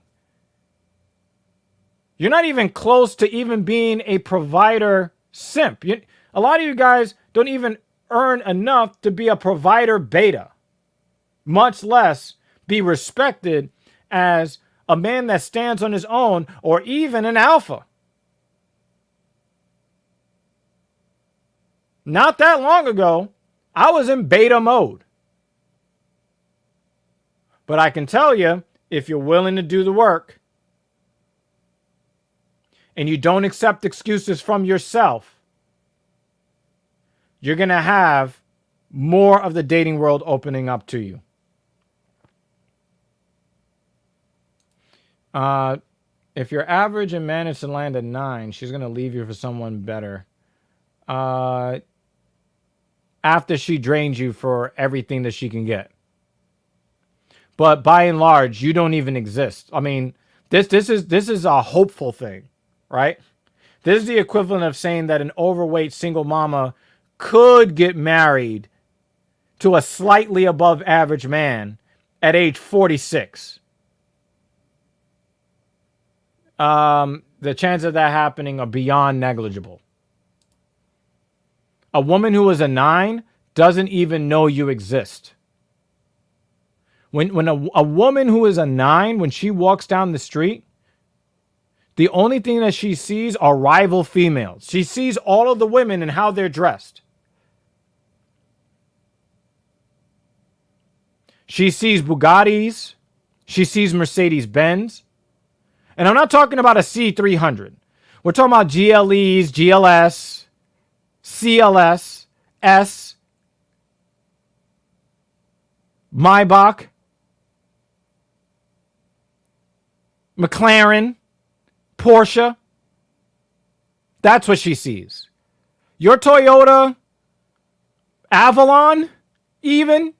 You're not even close to even being a provider simp. A lot of you guys don't even earn enough to be a provider beta, much less be respected as a man that stands on his own or even an alpha. Not that long ago, I was in beta mode. But I can tell you, if you're willing to do the work, and you don't accept excuses from yourself, you're going to have more of the dating world opening up to you. If you're average and manage to land a 9, she's going to leave you for someone better. After she drains you for everything that she can get. But by and large, you don't even exist. I mean, this is a hopeful thing. Right? This is the equivalent of saying that an overweight single mama could get married to a slightly above average man at age 46. the chances of that happening are beyond negligible. A woman who is a 9 doesn't even know you exist. When a woman who is a 9, when she walks down the street, the only thing that she sees are rival females. She sees all of the women and how they're dressed. She sees Bugattis. She sees Mercedes-Benz. And I'm not talking about a C300. We're talking about GLEs, GLS, CLS, S, Maybach, McLaren, Porsche. That's what she sees. Your Toyota, Avalon, even,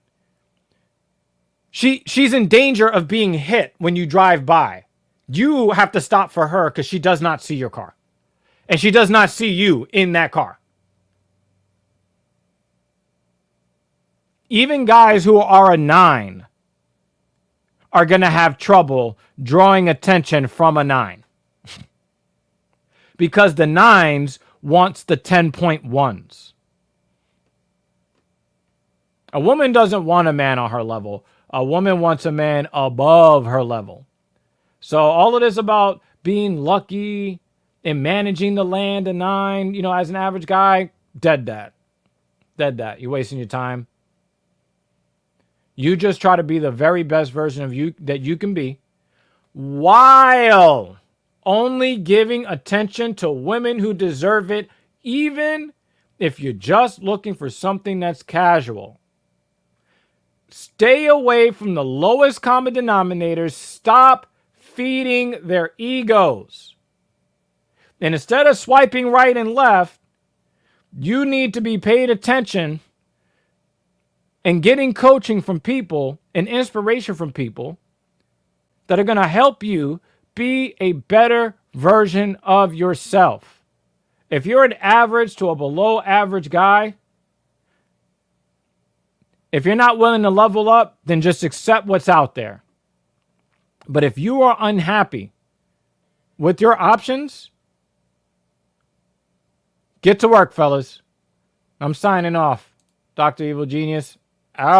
she's in danger of being hit when you drive by. You have to stop for her because she does not see your car. And she does not see you in that car. Even guys who are a 9 are going to have trouble drawing attention from a 9. Because the 9s wants the 10.1s. A woman doesn't want a man on her level. A woman wants a man above her level. So all of this about being lucky and managing the land, a 9, as an average guy, dead that. Dead that. You're wasting your time. You just try to be the very best version of you that you can be, while only giving attention to women who deserve it, even if you're just looking for something that's casual. Stay away from the lowest common denominators. Stop feeding their egos. And instead of swiping right and left, you need to be paid attention and getting coaching from people and inspiration from people that are going to help you be a better version of yourself. If you're an average to a below average guy, if you're not willing to level up, then just accept what's out there. But if you are unhappy with your options, get to work, fellas. I'm signing off. Dr. Evil Genius, out.